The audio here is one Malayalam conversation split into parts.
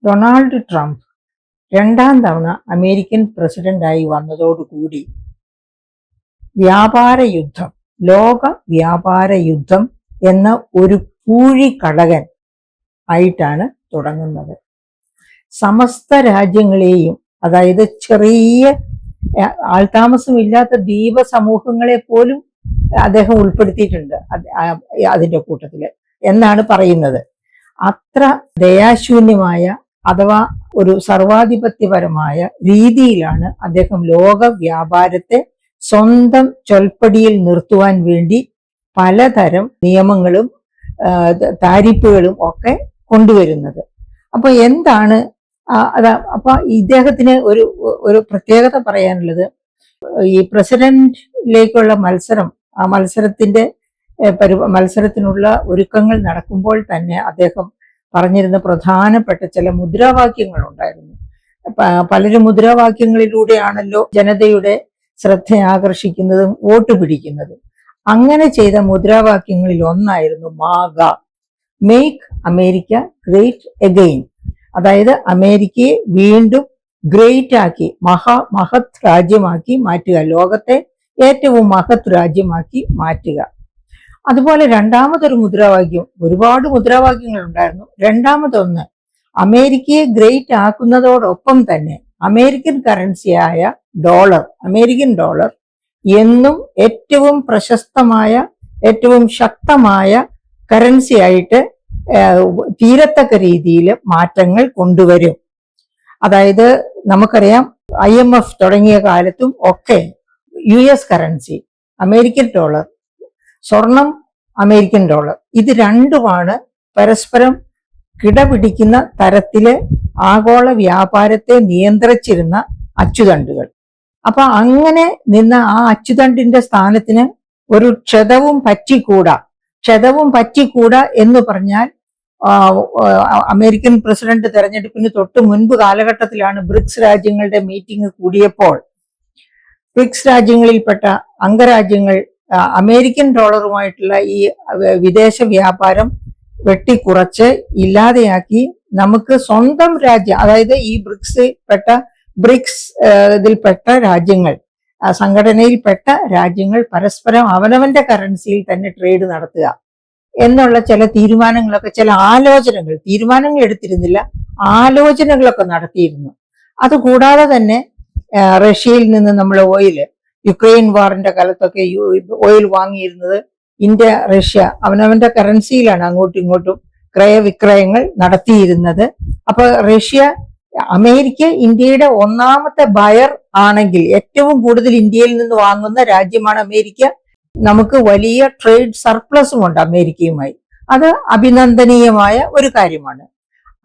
ഡൊണാൾഡ് ട്രംപ് രണ്ടാം തവണ അമേരിക്കൻ പ്രസിഡന്റായി വന്നതോടുകൂടി വ്യാപാര യുദ്ധം, ലോക വ്യാപാര യുദ്ധം എന്ന ഒരു പൂഴിക്കടകൻ ആയിട്ടാണ് തുടങ്ങുന്നത്. സമസ്ത രാജ്യങ്ങളെയും, അതായത് ചെറിയ ആൾതാമസമില്ലാത്ത ദ്വീപ സമൂഹങ്ങളെ പോലും അദ്ദേഹം ഉൾപ്പെടുത്തിയിട്ടുണ്ട് അതിന്റെ കൂട്ടത്തില് എന്നാണ് പറയുന്നത്. അത്ര ദയാശൂന്യമായ അഥവാ ഒരു സർവാധിപത്യപരമായ രീതിയിലാണ് അദ്ദേഹം ലോക വ്യാപാരത്തെ സ്വന്തം ചൊൽപ്പടിയിൽ നിർത്തുവാൻ വേണ്ടി പലതരം നിയമങ്ങളും താരിഫുകളും ഒക്കെ കൊണ്ടുവരുന്നത്. അപ്പൊ എന്താണ് അപ്പൊ ഇദ്ദേഹത്തിന് ഒരു പ്രത്യേകത പറയാനുള്ളത്, ഈ പ്രസിഡന്റിലേക്കുള്ള മത്സരം, ആ മത്സരത്തിനുള്ള ഒരുക്കങ്ങൾ നടക്കുമ്പോൾ തന്നെ അദ്ദേഹം പറഞ്ഞിരുന്ന പ്രധാനപ്പെട്ട ചില മുദ്രാവാക്യങ്ങൾ ഉണ്ടായിരുന്നു. പലരും മുദ്രാവാക്യങ്ങളിലൂടെയാണല്ലോ ജനതയുടെ ശ്രദ്ധ ആകർഷിക്കുന്നതും വോട്ട് പിടിക്കുന്നതും. അങ്ങനെ ചെയ്ത മുദ്രാവാക്യങ്ങളിൽ ഒന്നായിരുന്നു മാഗ, മേക്ക് അമേരിക്ക ഗ്രേറ്റ് അഗെയിൻ. അതായത് അമേരിക്കയെ വീണ്ടും ഗ്രേറ്റ് ആക്കി, മഹത് രാജ്യമാക്കി മാറ്റുക, ലോകത്തെ ഏറ്റവും മഹത് രാജ്യമാക്കി മാറ്റുക. അതുപോലെ രണ്ടാമതൊരു മുദ്രാവാക്യം, ഒരുപാട് മുദ്രാവാക്യങ്ങൾ ഉണ്ടായിരുന്നു. രണ്ടാമതൊന്ന്, അമേരിക്കയെ ഗ്രേറ്റ് ആക്കുന്നതോടൊപ്പം തന്നെ അമേരിക്കൻ കറൻസിയായ അമേരിക്കൻ ഡോളർ എന്നും ഏറ്റവും പ്രശസ്തമായ, ഏറ്റവും ശക്തമായ കറൻസി ആയിട്ട് തീരത്തക്ക രീതിയിൽ മാറ്റങ്ങൾ കൊണ്ടുവരും. അതായത് നമുക്കറിയാം, IMF തുടങ്ങിയ കാലത്തും ഒക്കെ US കറൻസി, അമേരിക്കൻ ഡോളർ, സ്വർണം, അമേരിക്കൻ ഡോളർ, ഇത് രണ്ടുമാണ് പരസ്പരം കിടപിടിക്കുന്ന തരത്തില് ആഗോള വ്യാപാരത്തെ നിയന്ത്രിച്ചിരുന്ന അച്ചുതണ്ടുകൾ. അപ്പൊ അങ്ങനെ നിന്ന ആ അച്ചുതണ്ടിന്റെ സ്ഥാനത്തിന് ഒരു ക്ഷതവും പറ്റിക്കൂടാ എന്ന് പറഞ്ഞാൽ, അമേരിക്കൻ പ്രസിഡന്റ് തെരഞ്ഞെടുപ്പിന് തൊട്ട് മുൻപ് കാലഘട്ടത്തിലാണ് ബ്രിക്സ് രാജ്യങ്ങളുടെ മീറ്റിംഗ് കൂടിയപ്പോൾ ബ്രിക്സ് രാജ്യങ്ങളിൽപ്പെട്ട അംഗരാജ്യങ്ങൾ അമേരിക്കൻ ഡോളറുമായിട്ടുള്ള ഈ വിദേശ വ്യാപാരം വെട്ടിക്കുറച്ച് ഇല്ലാതെയാക്കി നമുക്ക് സ്വന്തം രാജ്യം, അതായത് ഈ ബ്രിക്സ് ഇതിൽപ്പെട്ട രാജ്യങ്ങൾ, സംഘടനയിൽപ്പെട്ട രാജ്യങ്ങൾ പരസ്പരം അവനവന്റെ കറൻസിയിൽ തന്നെ ട്രേഡ് നടത്തുക എന്നുള്ള ചില തീരുമാനങ്ങളൊക്കെ, ചില തീരുമാനങ്ങൾ എടുത്തിരുന്നില്ല, ആലോചനകളൊക്കെ നടത്തിയിരുന്നു. അതുകൂടാതെ തന്നെ റഷ്യയിൽ നിന്ന് നമ്മൾ യുക്രൈൻ വാറിന്റെ കാലത്തൊക്കെ ഓയിൽ വാങ്ങിയിരുന്നത് ഇന്ത്യ, റഷ്യ അവനവന്റെ കറൻസിയിലാണ് അങ്ങോട്ടും ഇങ്ങോട്ടും ക്രയവിക്രയങ്ങൾ നടത്തിയിരുന്നത്. അപ്പൊ അമേരിക്ക ഇന്ത്യയുടെ ഒന്നാമത്തെ ബയർ ആണെങ്കിൽ, ഏറ്റവും കൂടുതൽ ഇന്ത്യയിൽ നിന്ന് വാങ്ങുന്ന രാജ്യമാണ് അമേരിക്ക. നമുക്ക് വലിയ ട്രേഡ് സർപ്ലസും ഉണ്ട് അമേരിക്കയുമായി. അത് അഭിനന്ദനീയമായ ഒരു കാര്യമാണ്.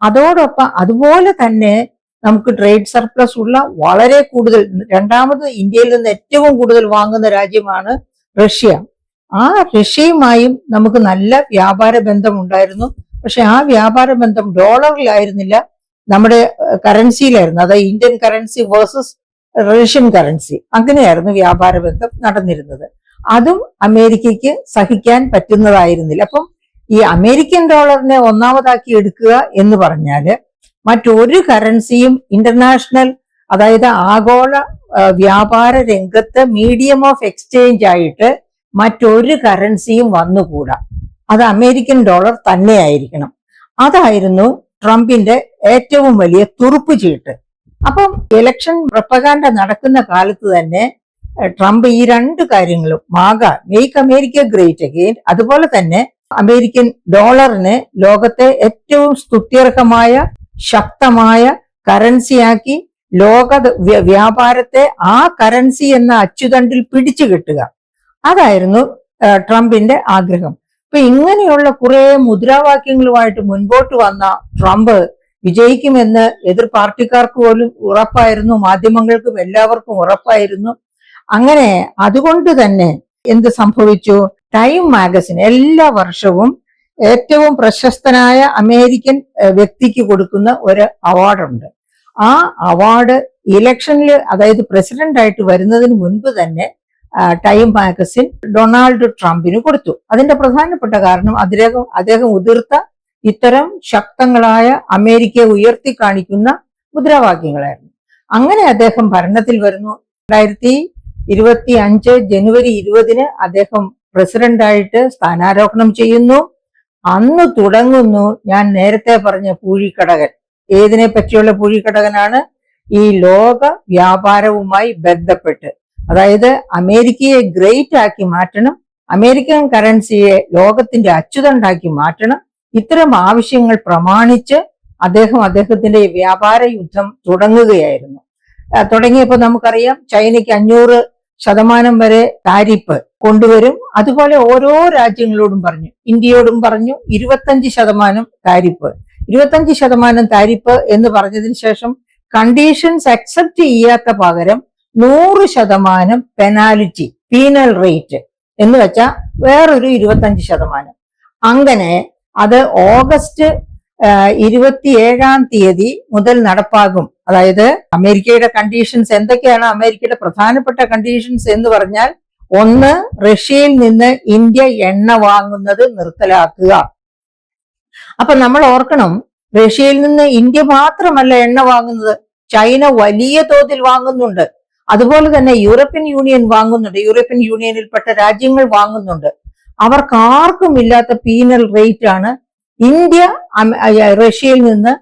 അതോടൊപ്പം അതുപോലെ തന്നെ നമുക്ക് ട്രേഡ് സർപ്ലസ് ഉള്ള വളരെ കൂടുതൽ, രണ്ടാമത് ഇന്ത്യയിൽ നിന്ന് ഏറ്റവും കൂടുതൽ വാങ്ങുന്ന രാജ്യമാണ് റഷ്യ. ആ റഷ്യയുമായും നമുക്ക് നല്ല വ്യാപാര ബന്ധം ഉണ്ടായിരുന്നു. പക്ഷെ ആ വ്യാപാര ബന്ധം ഡോളറിലായിരുന്നില്ല, നമ്മുടെ കറൻസിയിലായിരുന്നു. അതായത് Indian currency versus Russian currency, അങ്ങനെയായിരുന്നു വ്യാപാര ബന്ധം നടന്നിരുന്നത്. അതും അമേരിക്കയ്ക്ക് സഹിക്കാൻ പറ്റുന്നതായിരുന്നില്ല. അപ്പം ഈ അമേരിക്കൻ ഡോളറിനെ ഒന്നാമതാക്കി എടുക്കുക എന്ന് പറഞ്ഞാല് മറ്റൊരു കറൻസിയും ഇന്റർനാഷണൽ, അതായത് ആഗോള വ്യാപാര രംഗത്ത് മീഡിയം ഓഫ് എക്സ്ചേഞ്ച് ആയിട്ട് മറ്റൊരു കറൻസിയും വന്നുകൂടാ. അത് അമേരിക്കൻ ഡോളർ തന്നെയായിരിക്കണം. അതായിരുന്നു ട്രംപിന്റെ ഏറ്റവും വലിയ തുറുപ്പ് ചീട്ട്. അപ്പം ഇലക്ഷൻ പ്രൊപ്പഗാൻഡ നടക്കുന്ന കാലത്ത് തന്നെ ട്രംപ് ഈ രണ്ട് കാര്യങ്ങളും, മേക്ക് അമേരിക്ക ഗ്രേറ്റ് അഗെയിൻ, അതുപോലെ തന്നെ അമേരിക്കൻ ഡോളറിനെ ലോകത്തെ ഏറ്റവും സ്തുത്യർഹമായ ശക്തമായ കറൻസിയാക്കി ലോക വ്യാപാരത്തെ ആ കറൻസി എന്ന അച്ചുതണ്ടിൽ പിടിച്ചു കെട്ടുക, അതായിരുന്നു ട്രംപിന്റെ ആഗ്രഹം. അപ്പൊ ഇങ്ങനെയുള്ള കുറെ മുദ്രാവാക്യങ്ങളുമായിട്ട് മുൻപോട്ട് വന്ന ട്രംപ് വിജയിക്കുമെന്ന് എതിർ പാർട്ടിക്കാർക്ക് പോലും ഉറപ്പായിരുന്നു, മാധ്യമങ്ങൾക്കും എല്ലാവർക്കും ഉറപ്പായിരുന്നു. അങ്ങനെ അതുകൊണ്ട് തന്നെ എന്ത് സംഭവിച്ചു? ടൈം മാഗസിൻ എല്ലാ വർഷവും ഏറ്റവും പ്രശസ്തനായ അമേരിക്കൻ വ്യക്തിക്ക് കൊടുക്കുന്ന ഒരു അവാർഡുണ്ട്. ആ അവാർഡ് ഇലക്ഷനിൽ, അതായത് പ്രസിഡന്റ് ആയിട്ട് വരുന്നതിന് മുൻപ് തന്നെ ടൈം മാഗസിൻ ഡൊണാൾഡ് ട്രംപിന് കൊടുത്തു. അതിന്റെ പ്രധാനപ്പെട്ട കാരണം അദ്ദേഹം ഉതിർത്ത ഇത്തരം ശക്തങ്ങളായ അമേരിക്കയെ ഉയർത്തി കാണിക്കുന്ന മുദ്രാവാക്യങ്ങളായിരുന്നു. അങ്ങനെ അദ്ദേഹം ഭരണത്തിൽ വരുന്നു. 2025 ജനുവരി 20 അദ്ദേഹം പ്രസിഡന്റായിട്ട് സ്ഥാനാരോഹണം ചെയ്യുന്നു. അന്ന് തുടങ്ങുന്നു ഞാൻ നേരത്തെ പറഞ്ഞ പൂഴിക്കടകൻ. ഏതിനെ പറ്റിയുള്ള പൂഴിക്കടകനാണ്? ഈ ലോക വ്യാപാരവുമായി ബന്ധപ്പെട്ട്, അതായത് അമേരിക്കയെ ഗ്രേറ്റ് ആക്കി മാറ്റണം, അമേരിക്കൻ കറൻസിയെ ലോകത്തിന്റെ അച്ചുതണ്ടാക്കി മാറ്റണം. ഇത്തരം ആവശ്യങ്ങൾ പ്രമാണിച്ച് അദ്ദേഹത്തിന്റെ വ്യാപാര യുദ്ധം തുടങ്ങുകയായിരുന്നു. തുടങ്ങിയപ്പോൾ നമുക്കറിയാം ചൈനയ്ക്ക് 500% വരെ താരിഫ് കൊണ്ടുവരും. അതുപോലെ ഓരോ രാജ്യങ്ങളോടും പറഞ്ഞു, ഇന്ത്യയോടും പറഞ്ഞു 25% താരിഫ്. 25% താരിഫ് എന്ന് പറഞ്ഞതിന് ശേഷം കണ്ടീഷൻസ് അക്സെപ്റ്റ് ചെയ്യാത്ത പകരം 100% പെനാലിറ്റി, പീനൽ റേറ്റ് എന്ന് വെച്ചാൽ വേറൊരു 25%. അങ്ങനെ അത് ഓഗസ്റ്റ് 27 മുതൽ നടപ്പാകും. അതായത് അമേരിക്കയുടെ കണ്ടീഷൻസ് എന്തൊക്കെയാണ്? അമേരിക്കയുടെ പ്രധാനപ്പെട്ട കണ്ടീഷൻസ് എന്ന് പറഞ്ഞാൽ, 1, റഷ്യയിൽ നിന്ന് ഇന്ത്യ എണ്ണ വാങ്ങുന്നത് നിർത്തലാക്കുക. അപ്പൊ നമ്മൾ ഓർക്കണം, റഷ്യയിൽ നിന്ന് ഇന്ത്യ മാത്രമല്ല എണ്ണ വാങ്ങുന്നത്, ചൈന വലിയ തോതിൽ വാങ്ങുന്നുണ്ട്. അതുപോലെ തന്നെ യൂറോപ്യൻ യൂണിയൻ വാങ്ങുന്നുണ്ട്, യൂറോപ്യൻ യൂണിയനിൽപ്പെട്ട രാജ്യങ്ങൾ വാങ്ങുന്നുണ്ട്. അവർക്ക് ആർക്കും ഇല്ലാത്ത പീനൽ റേറ്റ് ആണ് ഇന്ത്യ റഷ്യയിൽ നിന്ന്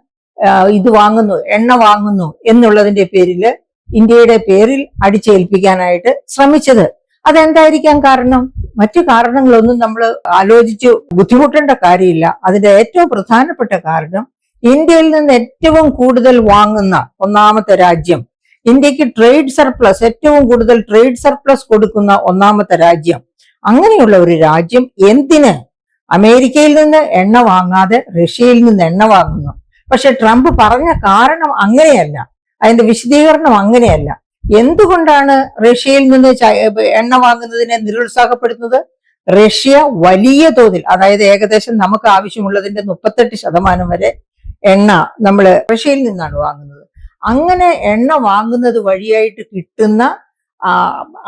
ഇത് വാങ്ങുന്നു, എണ്ണ വാങ്ങുന്നു എന്നുള്ളതിന്റെ പേരില്, ഇന്ത്യയുടെ പേരിൽ അടിച്ചേൽപ്പിക്കാനായിട്ട് ശ്രമിച്ചത്. അതെന്തായിരിക്കാൻ കാരണം? മറ്റു കാരണങ്ങളൊന്നും നമ്മൾ ആലോചിച്ച് ബുദ്ധിമുട്ടേണ്ട കാര്യമില്ല. അതിന്റെ ഏറ്റവും പ്രധാനപ്പെട്ട കാരണം, ഇന്ത്യയിൽ നിന്ന് ഏറ്റവും കൂടുതൽ വാങ്ങുന്ന ഒന്നാമത്തെ രാജ്യം, ഇന്ത്യക്ക് ട്രേഡ് സർപ്ലസ്, ഏറ്റവും കൂടുതൽ ട്രേഡ് സർപ്ലസ് കൊടുക്കുന്ന ഒന്നാമത്തെ രാജ്യം, അങ്ങനെയുള്ള ഒരു രാജ്യം എന്തിന് അമേരിക്കയിൽ നിന്ന് എണ്ണ വാങ്ങാതെ റഷ്യയിൽ നിന്ന് എണ്ണ വാങ്ങുന്നു? പക്ഷെ ട്രംപ് പറഞ്ഞ കാരണം അങ്ങനെയല്ല, അതിന്റെ വിശദീകരണം അങ്ങനെയല്ല. എന്തുകൊണ്ടാണ് റഷ്യയിൽ നിന്ന് എണ്ണ വാങ്ങുന്നതിനെ നിരുത്സാഹപ്പെടുത്തുന്നത്? റഷ്യ വലിയ തോതിൽ, അതായത് ഏകദേശം നമുക്ക് ആവശ്യമുള്ളതിന്റെ 38% വരെ എണ്ണ നമ്മൾ റഷ്യയിൽ നിന്നാണ് വാങ്ങുന്നത്. അങ്ങനെ എണ്ണ വാങ്ങുന്നത് വഴിയായിട്ട് കിട്ടുന്ന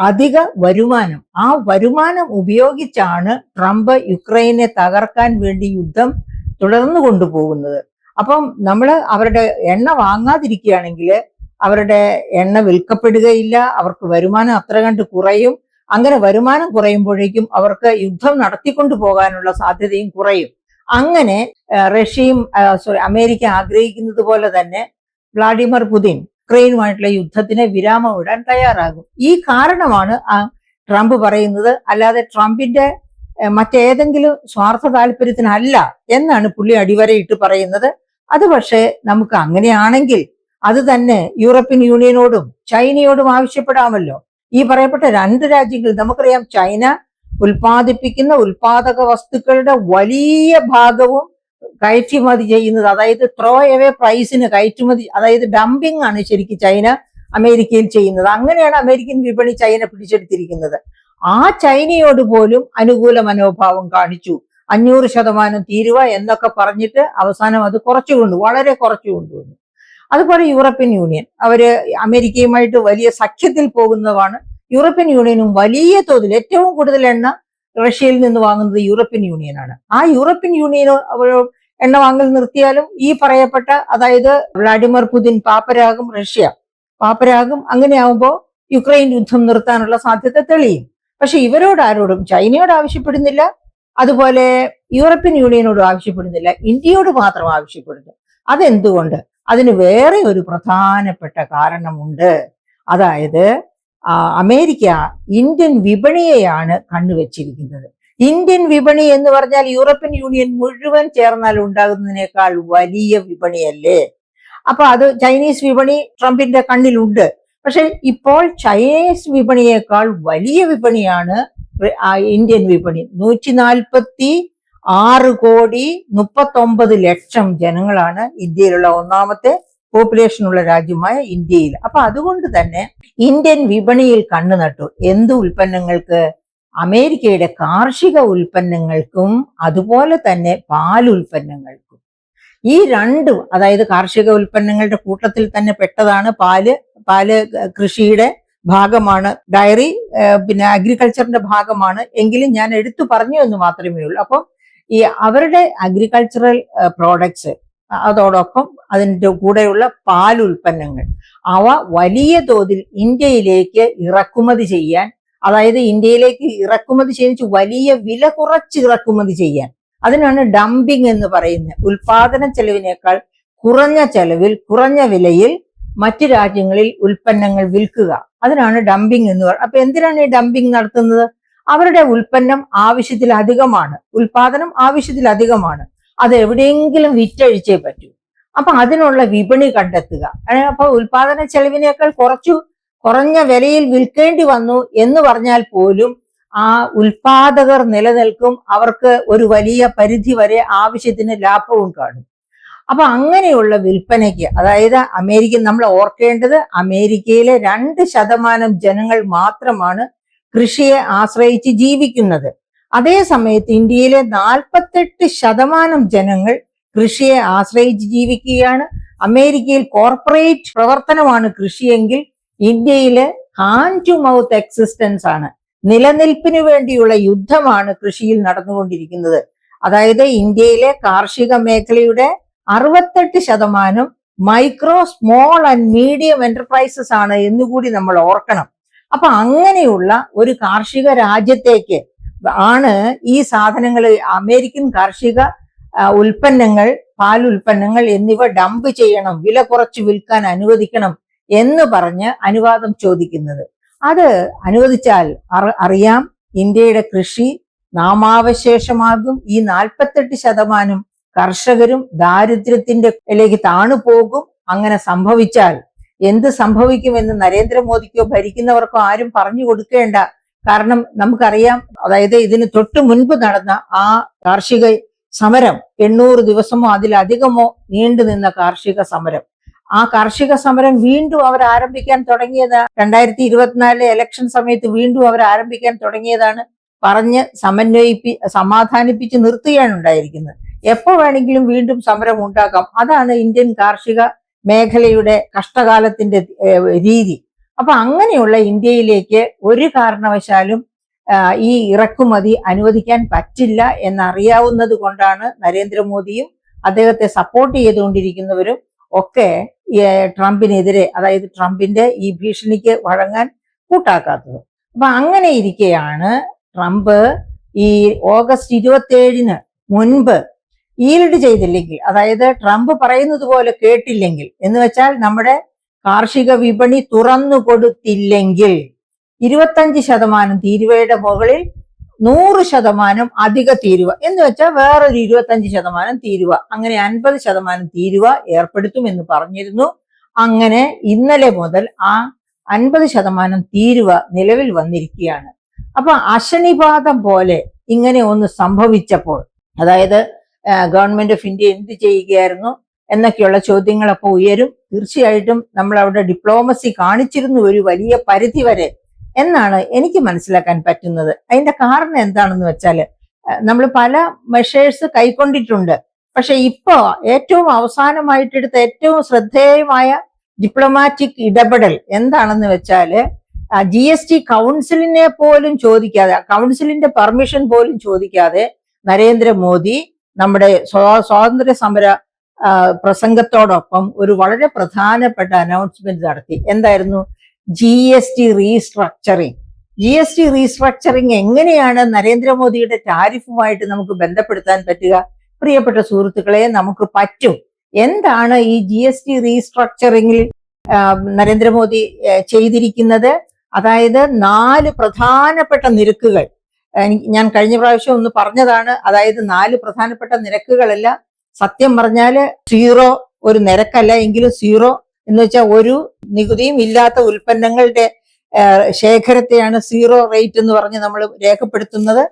അധിക വരുമാനം, ആ വരുമാനം ഉപയോഗിച്ചാണ് ട്രംപ് യുക്രൈനെ തകർക്കാൻ വേണ്ടി യുദ്ധം തുടർന്നു കൊണ്ടുപോകുന്നത്. അപ്പം നമ്മൾ അവരുടെ എണ്ണ വാങ്ങാതിരിക്കുകയാണെങ്കിൽ അവരുടെ എണ്ണ വിൽക്കപ്പെടുകയില്ല, അവർക്ക് വരുമാനം അത്ര കണ്ട് കുറയും. അങ്ങനെ വരുമാനം കുറയുമ്പോഴേക്കും അവർക്ക് യുദ്ധം നടത്തിക്കൊണ്ടു പോകാനുള്ള സാധ്യതയും കുറയും. അങ്ങനെ റഷ്യയും അമേരിക്ക ആഗ്രഹിക്കുന്നത് പോലെ തന്നെ വ്ളാഡിമിർ പുതിൻ യുക്രൈനുമായിട്ടുള്ള യുദ്ധത്തിന് വിരാമം ഇടാൻ തയ്യാറാകും. ഈ കാരണമാണ് ട്രംപ് പറയുന്നത്, അല്ലാതെ ട്രംപിന്റെ മറ്റേതെങ്കിലും സ്വാർത്ഥ താല്പര്യത്തിനല്ല എന്നാണ് പുള്ളി അടിവരയിട്ട് പറയുന്നത്. അത് പക്ഷേ നമുക്ക് അങ്ങനെയാണെങ്കിൽ അത് തന്നെ യൂറോപ്യൻ യൂണിയനോടും ചൈനയോടും ആവശ്യപ്പെടാമല്ലോ. ഈ പറയപ്പെട്ട 2 രാജ്യങ്ങൾ, നമുക്കറിയാം ചൈന ഉൽപ്പാദിപ്പിക്കുന്ന ഉൽപാദക വസ്തുക്കളുടെ വലിയ ഭാഗവും കയറ്റുമതി ചെയ്യുന്നത്, അതായത് ത്രോ എവേ പ്രൈസിന് കയറ്റുമതി, അതായത് ഡംപിംഗ് ആണ് ശരിക്കും ചൈന അമേരിക്കയിൽ ചെയ്യുന്നത്. അങ്ങനെയാണ് അമേരിക്കൻ വിപണി ചൈന പിടിച്ചെടുത്തിരിക്കുന്നത്. ആ ചൈനയോട് പോലും അനുകൂല മനോഭാവം കാണിച്ചു. 500% തീരുവ എന്നൊക്കെ പറഞ്ഞിട്ട് അവസാനം അത് വളരെ കുറച്ചു കൊണ്ടുവന്നു. അതുപോലെ യൂറോപ്യൻ യൂണിയൻ, അവര് അമേരിക്കയുമായിട്ട് വലിയ സഖ്യത്തിൽ പോകുന്നതാണ്. യൂറോപ്യൻ യൂണിയനും വലിയ തോതിൽ ഏറ്റവും കൂടുതൽ എണ്ണ റഷ്യയിൽ നിന്ന് വാങ്ങുന്നത് യൂറോപ്യൻ യൂണിയനാണ്. ആ യൂറോപ്യൻ യൂണിയൻ എണ്ണ വാങ്ങൽ നിർത്തിയാലും ഈ പറയപ്പെട്ട, അതായത് വ്ളാഡിമിർ പുതിൻ പാപ്പരാകും, റഷ്യ പാപ്പരാകും. അങ്ങനെയാവുമ്പോൾ യുക്രൈൻ യുദ്ധം നിർത്താനുള്ള സാധ്യത തെളിയും. പക്ഷെ ഇവരോട് ആരോടും, ചൈനയോട് ആവശ്യപ്പെടുന്നില്ല, അതുപോലെ യൂറോപ്യൻ യൂണിയനോട് ആവശ്യപ്പെടുന്നില്ല, ഇന്ത്യയോട് മാത്രം ആവശ്യപ്പെടുന്നു. അതെന്തുകൊണ്ട്? അതിന് വേറെ ഒരു പ്രധാനപ്പെട്ട കാരണമുണ്ട്. അതായത് അമേരിക്ക ഇന്ത്യൻ വിപണിയെയാണ് കണ്ണുവെച്ചിരിക്കുന്നത്. ഇന്ത്യൻ വിപണി എന്ന് പറഞ്ഞാൽ യൂറോപ്യൻ യൂണിയൻ മുഴുവൻ ചേർന്നാൽ ഉണ്ടാകുന്നതിനേക്കാൾ വലിയ വിപണിയല്ലേ? അപ്പൊ അത് ചൈനീസ് വിപണി ട്രംപിന്റെ കണ്ണിലുണ്ട്. പക്ഷെ ഇപ്പോൾ ചൈനീസ് വിപണിയേക്കാൾ വലിയ വിപണിയാണ് ഇന്ത്യൻ വിപണി. 146,39,00,000 ജനങ്ങളാണ് ഇന്ത്യയിലുള്ള ഒന്നാമത്തെ പോപ്പുലേഷനുള്ള രാജ്യമായ ഇന്ത്യയിൽ. അപ്പൊ അതുകൊണ്ട് തന്നെ ഇന്ത്യൻ വിപണിയിൽ കണ്ണു നട്ടു. എന്ത് ഉൽപ്പന്നങ്ങൾക്ക്? അമേരിക്കയുടെ കാർഷിക ഉൽപ്പന്നങ്ങൾക്കും അതുപോലെ തന്നെ പാലുൽപ്പന്നങ്ങൾക്കും. ഈ രണ്ടും, അതായത് കാർഷിക ഉൽപ്പന്നങ്ങളുടെ കൂട്ടത്തിൽ തന്നെ പെട്ടതാണ് പാല്. പാല് കൃഷിയുടെ ഭാഗമാണ്, ഡയറി പിന്നെ അഗ്രികൾച്ചറിന്റെ ഭാഗമാണ്. എങ്കിലും ഞാൻ എടുത്തു പറഞ്ഞു എന്ന് മാത്രമേ ഉള്ളൂ. അപ്പം ഈ അവരുടെ അഗ്രികൾച്ചറൽ പ്രോഡക്ട്സ്, അതോടൊപ്പം അതിൻ്റെ കൂടെയുള്ള പാൽ ഉൽപ്പന്നങ്ങൾ, അവ വലിയ തോതിൽ ഇന്ത്യയിലേക്ക് ഇറക്കുമതി ചെയ്യാൻ, അതായത് ഇന്ത്യയിലേക്ക് ഇറക്കുമതി ചെയ്യുന്ന വലിയ വില കുറച്ച് ഇറക്കുമതി ചെയ്യാൻ, അതിനാണ് ഡംപിങ് എന്ന് പറയുന്നത്. ഉൽപാദന ചെലവിനേക്കാൾ കുറഞ്ഞ ചെലവിൽ കുറഞ്ഞ വിലയിൽ മറ്റു രാജ്യങ്ങളിൽ ഉൽപ്പന്നങ്ങൾ വിൽക്കുക, അതിനാണ് ഡംപിങ് എന്ന് പറയുന്നത്. അപ്പൊ എന്തിനാണ് ഈ ഡംപിങ് നടത്തുന്നത്? അവരുടെ ഉൽപ്പന്നം ആവശ്യത്തിലധികമാണ്, ഉൽപാദനം ആവശ്യത്തിലധികമാണ്, അത് എവിടെയെങ്കിലും വിറ്റഴിച്ചേ പറ്റൂ. അപ്പൊ അതിനുള്ള വിപണി കണ്ടെത്തുക. അപ്പൊ ഉൽപാദന ചെലവിനേക്കാൾ കുറഞ്ഞ വിലയിൽ വിൽക്കേണ്ടി വന്നു എന്ന് പറഞ്ഞാൽ പോലും ആ ഉൽപാദകർ നിലനിൽക്കും, അവർക്ക് ഒരു വലിയ പരിധി വരെ ആവശ്യത്തിന് ലാഭവും കാണും. അപ്പൊ അങ്ങനെയുള്ള വിൽപ്പനയ്ക്ക്, അതായത് നമ്മൾ ഓർക്കേണ്ടത് അമേരിക്കയിലെ 2% ജനങ്ങൾ മാത്രമാണ് കൃഷിയെ ആശ്രയിച്ച് ജീവിക്കുന്നത്. അതേ സമയത്ത് ഇന്ത്യയിലെ 48% ജനങ്ങൾ കൃഷിയെ ആശ്രയിച്ച് ജീവിക്കുകയാണ്. അമേരിക്കയിൽ കോർപ്പറേറ്റ് പ്രവർത്തനമാണ് കൃഷിയെങ്കിൽ ഇന്ത്യയിലെ ഹാൻഡ് ടു മൗത്ത് എക്സിസ്റ്റൻസ് ആണ്, നിലനിൽപ്പിന് വേണ്ടിയുള്ള യുദ്ധമാണ് കൃഷിയിൽ നടന്നുകൊണ്ടിരിക്കുന്നത്. അതായത് ഇന്ത്യയിലെ കാർഷിക മേഖലയുടെ 68% micro, small and medium enterprises ആണ് എന്നുകൂടി നമ്മൾ ഓർക്കണം. അപ്പൊ അങ്ങനെയുള്ള ഒരു കാർഷിക രാജ്യത്തേക്ക് ആണ് ഈ സാധനങ്ങൾ, അമേരിക്കൻ കാർഷിക ഉൽപ്പന്നങ്ങൾ, പാൽ ഉൽപ്പന്നങ്ങൾ എന്നിവ ഡംപ് ചെയ്യണം, വില കുറച്ച് വിൽക്കാൻ അനുവദിക്കണം എന്ന് പറഞ്ഞ് അനുവാദം ചോദിക്കുന്നത്. അത് അനുവദിച്ചാൽ അറിയാം ഇന്ത്യയുടെ കൃഷി നാമാവശേഷമാകും. ഈ 48% കർഷകരും ദാരിദ്ര്യത്തിലേക്ക് താണു പോകും. അങ്ങനെ സംഭവിച്ചാൽ എന്ത് സംഭവിക്കുമെന്ന് നരേന്ദ്രമോദിക്കോ ഭരിക്കുന്നവർക്കോ ആരും പറഞ്ഞു കൊടുക്കേണ്ട. കാരണം നമുക്കറിയാം, അതായത് ഇതിന് തൊട്ടു മുൻപ് നടന്ന ആ കാർഷിക സമരം, 800 ദിവസമോ അതിലധികമോ നീണ്ടു നിന്ന കാർഷിക സമരം, ആ കാർഷിക സമരം വീണ്ടും അവർ ആരംഭിക്കാൻ തുടങ്ങിയത് 2024 ഇലക്ഷൻ സമയത്ത് വീണ്ടും അവർ ആരംഭിക്കാൻ തുടങ്ങിയതാണ്. പറഞ്ഞ് സമാധാനിപ്പിച്ച് നിർത്തുകയാണ് ഉണ്ടായിരിക്കുന്നത്. എപ്പോ വേണമെങ്കിലും വീണ്ടും സമരം ഉണ്ടാക്കാം. അതാണ് ഇന്ത്യൻ കാർഷിക മേഖലയുടെ കഷ്ടകാലത്തിന്റെ രീതി. അപ്പൊ അങ്ങനെയുള്ള ഇന്ത്യയിലേക്ക് ഒരു കാരണവശാലും ഈ ഇറക്കുമതി അനുവദിക്കാൻ പറ്റില്ല എന്നറിയാവുന്നത് കൊണ്ടാണ് നരേന്ദ്രമോദിയും അദ്ദേഹത്തെ സപ്പോർട്ട് ചെയ്തുകൊണ്ടിരിക്കുന്നവരും ഒക്കെ ട്രംപിനെതിരെ, അതായത് ട്രംപിന്റെ ഈ ഭീഷണിക്ക് വഴങ്ങാൻ കൂട്ടാക്കാത്തത്. അപ്പൊ അങ്ങനെ ഇരിക്കെയാണ് ട്രംപ് ഈ ഓഗസ്റ്റ് 27 മുൻപ് ഈൽഡ് ചെയ്തില്ലെങ്കിൽ, അതായത് ട്രംപ് പറയുന്നത് പോലെ കേട്ടില്ലെങ്കിൽ, എന്ന് വെച്ചാൽ നമ്മുടെ കാർഷിക വിപണി തുറന്നു കൊടുത്തില്ലെങ്കിൽ 25% തീരുവയുടെ മുകളിൽ 100% അധിക തീരുവ, എന്ന് വെച്ചാൽ വേറൊരു 25% തീരുവ, അങ്ങനെ 50% തീരുവ ഏർപ്പെടുത്തുമെന്ന് പറഞ്ഞിരുന്നു. അങ്ങനെ ഇന്നലെ മുതൽ ആ 50% തീരുവ നിലവിൽ വന്നിരിക്കുകയാണ്. അപ്പൊ അശനിപാതം പോലെ ഇങ്ങനെ ഒന്ന് സംഭവിച്ചപ്പോൾ, അതായത് ഗവൺമെന്റ് ഓഫ് ഇന്ത്യ എന്ത് ചെയ്യുകയായിരുന്നു എന്നൊക്കെയുള്ള ചോദ്യങ്ങളൊക്കെ ഉയരും. തീർച്ചയായിട്ടും നമ്മൾ അവിടെ ഡിപ്ലോമസി കാണിച്ചിരുന്നു ഒരു വലിയ പരിധി വരെ എന്നാണ് എനിക്ക് മനസ്സിലാക്കാൻ പറ്റുന്നത്. അതിന്റെ കാരണം എന്താണെന്ന് വെച്ചാൽ, നമ്മൾ പല മെഷേഴ്സ് കൈക്കൊണ്ടിട്ടുണ്ട്. പക്ഷെ ഇപ്പോ ഏറ്റവും അവസാനമായിട്ടെടുത്ത ഏറ്റവും ശ്രദ്ധേയമായ ഡിപ്ലോമാറ്റിക് ഇടപെടൽ എന്താണെന്ന് വെച്ചാല്, GST കൗൺസിലിനെ പോലും ചോദിക്കാതെ, കൗൺസിലിന്റെ പെർമിഷൻ പോലും ചോദിക്കാതെ നരേന്ദ്രമോദി നമ്മുടെ സ്വാതന്ത്ര്യ സമര പ്രസംഗത്തോടൊപ്പം ഒരു വളരെ പ്രധാനപ്പെട്ട അനൗൺസ്മെന്റ് നടത്തി. എന്തായിരുന്നു? GST restructuring. GST റീസ്ട്രക്ചറിങ് എങ്ങനെയാണ് നരേന്ദ്രമോദിയുടെ ടാരിഫുമായിട്ട് നമുക്ക് ബന്ധപ്പെടുത്താൻ പറ്റുക? പ്രിയപ്പെട്ട സുഹൃത്തുക്കളെ, നമുക്ക് പറ്റും. എന്താണ് ഈ GST റീസ്ട്രക്ചറിങ്ങിൽ നരേന്ദ്രമോദി ചെയ്തിരിക്കുന്നത്? അതായത് 4 പ്രധാനപ്പെട്ട നിരക്കുകൾ ഞാൻ കഴിഞ്ഞ പ്രാവശ്യം ഒന്ന് പറഞ്ഞതാണ്. അതായത് 4 പ്രധാനപ്പെട്ട നിരക്കുകളല്ല, സത്യം പറഞ്ഞാല് 0 ഒരു നിരക്കല്ല, എങ്കിലും 0 എന്ന് വെച്ചാൽ ഒരു നികുതിയും ഇല്ലാത്ത ഉൽപ്പന്നങ്ങളുടെ ശേഖരത്തെയാണ് 0 റേറ്റ് എന്ന് പറഞ്ഞ് നമ്മൾ രേഖപ്പെടുത്തുന്നത്.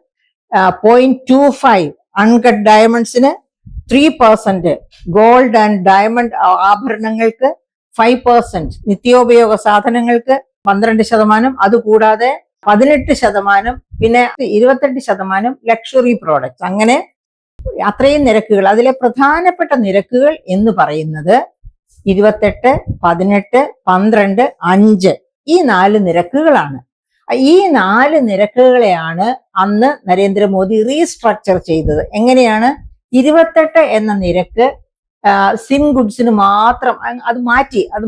0.25 അൺകട്ട് ഡയമണ്ട്സിന് 3%, ഗോൾഡ് ആൻഡ് ഡയമണ്ട് ആഭരണങ്ങൾക്ക് 5%, നിത്യോപയോഗ സാധനങ്ങൾക്ക് 12%, അതുകൂടാതെ 18%, പിന്നെ 28% ലക്ഷറി പ്രോഡക്ട്സ്. അങ്ങനെ അത്രയും നിരക്കുകൾ. അതിലെ പ്രധാനപ്പെട്ട നിരക്കുകൾ എന്ന് പറയുന്നത് 28, 18, 12, 5 ഈ 4 നിരക്കുകളാണ്. ഈ 4 നിരക്കുകളെയാണ് അന്ന് നരേന്ദ്രമോദി റീസ്ട്രക്ചർ ചെയ്തത്. എങ്ങനെയാണ്? 28 എന്ന നിരക്ക് സിം ഗുഡ്സിന് മാത്രം അത്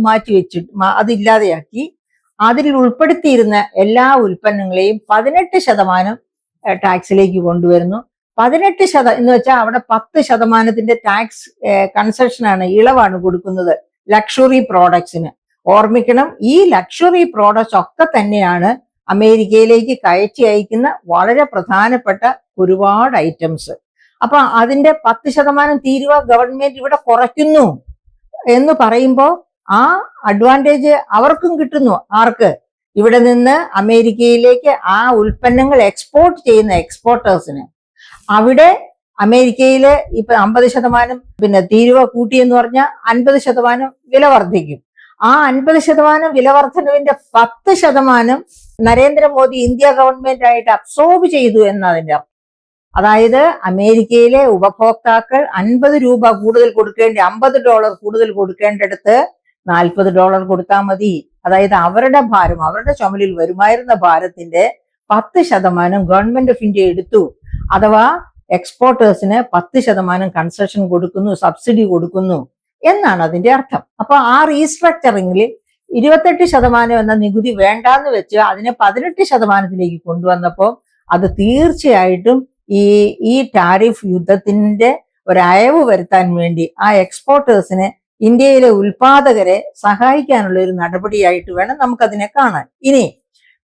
മാറ്റി വെച്ചിട്ട് അതില്ലാതെയാക്കി അതിൽ ഉൾപ്പെടുത്തിയിരുന്ന എല്ലാ ഉൽപ്പന്നങ്ങളെയും 18% ടാക്സിലേക്ക് കൊണ്ടുവരുന്നു. 18% എന്ന് വെച്ചാൽ അവിടെ 10% ടാക്സ് കൺസെഷനാണ്, ഇളവാണ് കൊടുക്കുന്നത് ലക്ഷറി പ്രോഡക്ട്സിന്. ഓർമ്മിക്കണം, ഈ ലക്ഷറി പ്രോഡക്ട്സ് ഒക്കെ തന്നെയാണ് അമേരിക്കയിലേക്ക് കയറ്റി അയക്കുന്ന വളരെ പ്രധാനപ്പെട്ട ഒരുപാട് ഐറ്റംസ്. അപ്പൊ അതിന്റെ 10% തീരുവ ഗവൺമെന്റ് ഇവിടെ കുറയ്ക്കുന്നു എന്ന് പറയുമ്പോൾ ആ അഡ്വാൻറ്റേജ് അവർക്കും കിട്ടുന്നു. ആർക്ക്? ഇവിടെ നിന്ന് അമേരിക്കയിലേക്ക് ആ ഉൽപ്പന്നങ്ങൾ എക്സ്പോർട്ട് ചെയ്യുന്ന എക്സ്പോർട്ടേഴ്സിന്. അവിടെ അമേരിക്കയില് ഇപ്പൊ 50% തീരുവ കൂട്ടിയെന്ന് പറഞ്ഞാൽ 50% വില വർദ്ധിക്കും. ആ 50% വില വർധനവിന്റെ 10% നരേന്ദ്രമോദി ഇന്ത്യ ഗവൺമെന്റ് ആയിട്ട് അബ്സോർബ് ചെയ്തു എന്നതിന്റെ അർത്ഥം. അതായത് അമേരിക്കയിലെ ഉപഭോക്താക്കൾ 50 രൂപ കൂടുതൽ $50 കൂടുതൽ കൊടുക്കേണ്ടടുത്ത് $40 കൊടുത്താൽ മതി. അതായത് അവരുടെ ഭാരം, അവരുടെ ചുമലിൽ വരുമായിരുന്ന ഭാരത്തിന്റെ 10% ഗവൺമെന്റ് ഓഫ് ഇന്ത്യ എടുത്തു. അഥവാ എക്സ്പോർട്ടേഴ്സിന് 10% കൺസെഷൻ കൊടുക്കുന്നു, സബ്സിഡി കൊടുക്കുന്നു എന്നാണ് അതിന്റെ അർത്ഥം. അപ്പൊ ആ റീസ്ട്രക്ചറിംഗിൽ 28% എന്ന നികുതി വേണ്ടാന്ന് വെച്ച് അതിനെ 18%ലേക്ക് കൊണ്ടുവന്നപ്പോൾ അത് തീർച്ചയായിട്ടും ഈ ടാരിഫ് യുദ്ധത്തിന്റെ ഒരു അയവ് വരുത്താൻ വേണ്ടി ആ എക്സ്പോർട്ടേഴ്സിനെ, ഇന്ത്യയിലെ ഉൽപാദകരെ സഹായിക്കാനുള്ള ഒരു നടപടിയായിട്ട് വേണം നമുക്കതിനെ കാണാൻ. ഇനി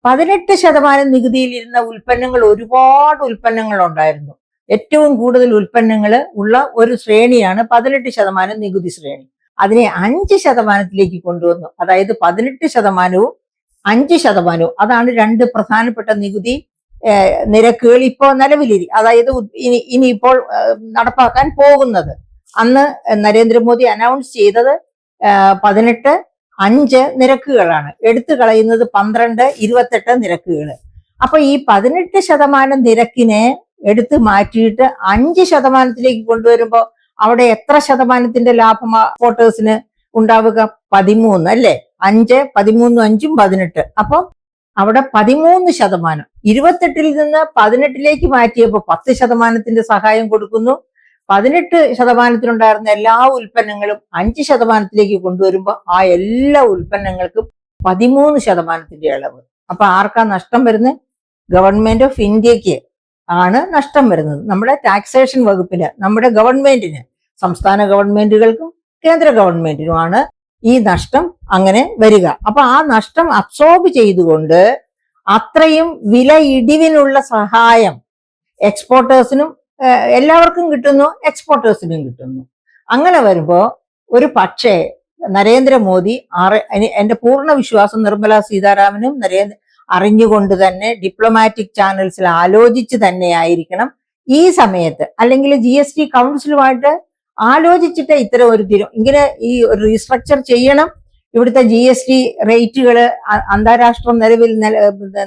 18% നികുതിയിലിരുന്ന ഉൽപ്പന്നങ്ങൾ, ഒരുപാട് ഉൽപ്പന്നങ്ങൾ ഉണ്ടായിരുന്നു. ഏറ്റവും കൂടുതൽ ഉൽപ്പന്നങ്ങൾ ഉള്ള ഒരു ശ്രേണിയാണ് 18% നികുതി ശ്രേണി. അതിനെ 5%ലേക്ക് കൊണ്ടുവന്നു. അതായത് 18%വും 5%. അതാണ് 2 പ്രധാനപ്പെട്ട നികുതി നിരക്കുകൾ ഇപ്പോൾ അതായത് ഇനിയിപ്പോൾ നടപ്പാക്കാൻ പോകുന്നത്. അന്ന് നരേന്ദ്രമോദി അനൗൺസ് ചെയ്തത് 18, 5 നിരക്കുകളാണ്. എടുത്തു കളയുന്നത് 12, 28 നിരക്കുകൾ. അപ്പൊ ഈ 18% നിരക്കിനെ എടുത്തു മാറ്റിയിട്ട് 5%ലേക്ക് കൊണ്ടുവരുമ്പോ അവിടെ എത്ര ശതമാനത്തിന്റെ ലാഭം എക്സ്പോർട്ടേഴ്സിന് ഉണ്ടാവുക? 13 അല്ലേ? 5, 13, 5, 18. അപ്പൊ അവിടെ 13%. 28-ൽ നിന്ന് 18-ലേക്ക് മാറ്റിയപ്പോൾ 10%ത്തിന്റെ സഹായം കൊടുക്കുന്നു. 18%-ത്തിലുണ്ടായിരുന്ന എല്ലാ ഉൽപ്പന്നങ്ങളും 5%-ലേക്ക് കൊണ്ടുവരുമ്പോൾ ആ എല്ലാ ഉൽപ്പന്നങ്ങൾക്കും 13%-ത്തിന്റെ ഇളവ്. അപ്പൊ ആർക്കാ നഷ്ടം വരുന്നത്? ഗവൺമെന്റ് ഓഫ് ഇന്ത്യക്ക് ആണ് നഷ്ടം വരുന്നത്. നമ്മുടെ ടാക്സേഷൻ വകുപ്പിന്, നമ്മുടെ ഗവൺമെന്റിന്, സംസ്ഥാന ഗവൺമെന്റുകൾക്കും കേന്ദ്ര ഗവൺമെന്റിനുമാണ് ഈ നഷ്ടം അങ്ങനെ വരിക. അപ്പൊ ആ നഷ്ടം അബ്സോർബ് ചെയ്തുകൊണ്ട് അത്രയും വില ഇടിവിനുള്ള സഹായം എക്സ്പോർട്ടേഴ്സിനും എല്ലാവർക്കും കിട്ടുന്നു, എക്സ്പോർട്ടേഴ്സിനും കിട്ടുന്നു. അങ്ങനെ വരുമ്പോ ഒരു പക്ഷേ നരേന്ദ്രമോദി, എന്റെ പൂർണ്ണ വിശ്വാസം നിർമ്മല സീതാരാമനും അറിഞ്ഞുകൊണ്ട് തന്നെ ഡിപ്ലോമാറ്റിക് ചാനൽസിൽ ആലോചിച്ച് തന്നെ ആയിരിക്കണം ഈ സമയത്ത്, അല്ലെങ്കിൽ GST കൗൺസിലുമായിട്ട് ആലോചിച്ചിട്ട് ഇത്തരം ഒരു ഇങ്ങനെ ഈ ഒരു റീസ്ട്രക്ചർ ചെയ്യണം. ഇവിടുത്തെ GST റേറ്റുകൾ അന്താരാഷ്ട്ര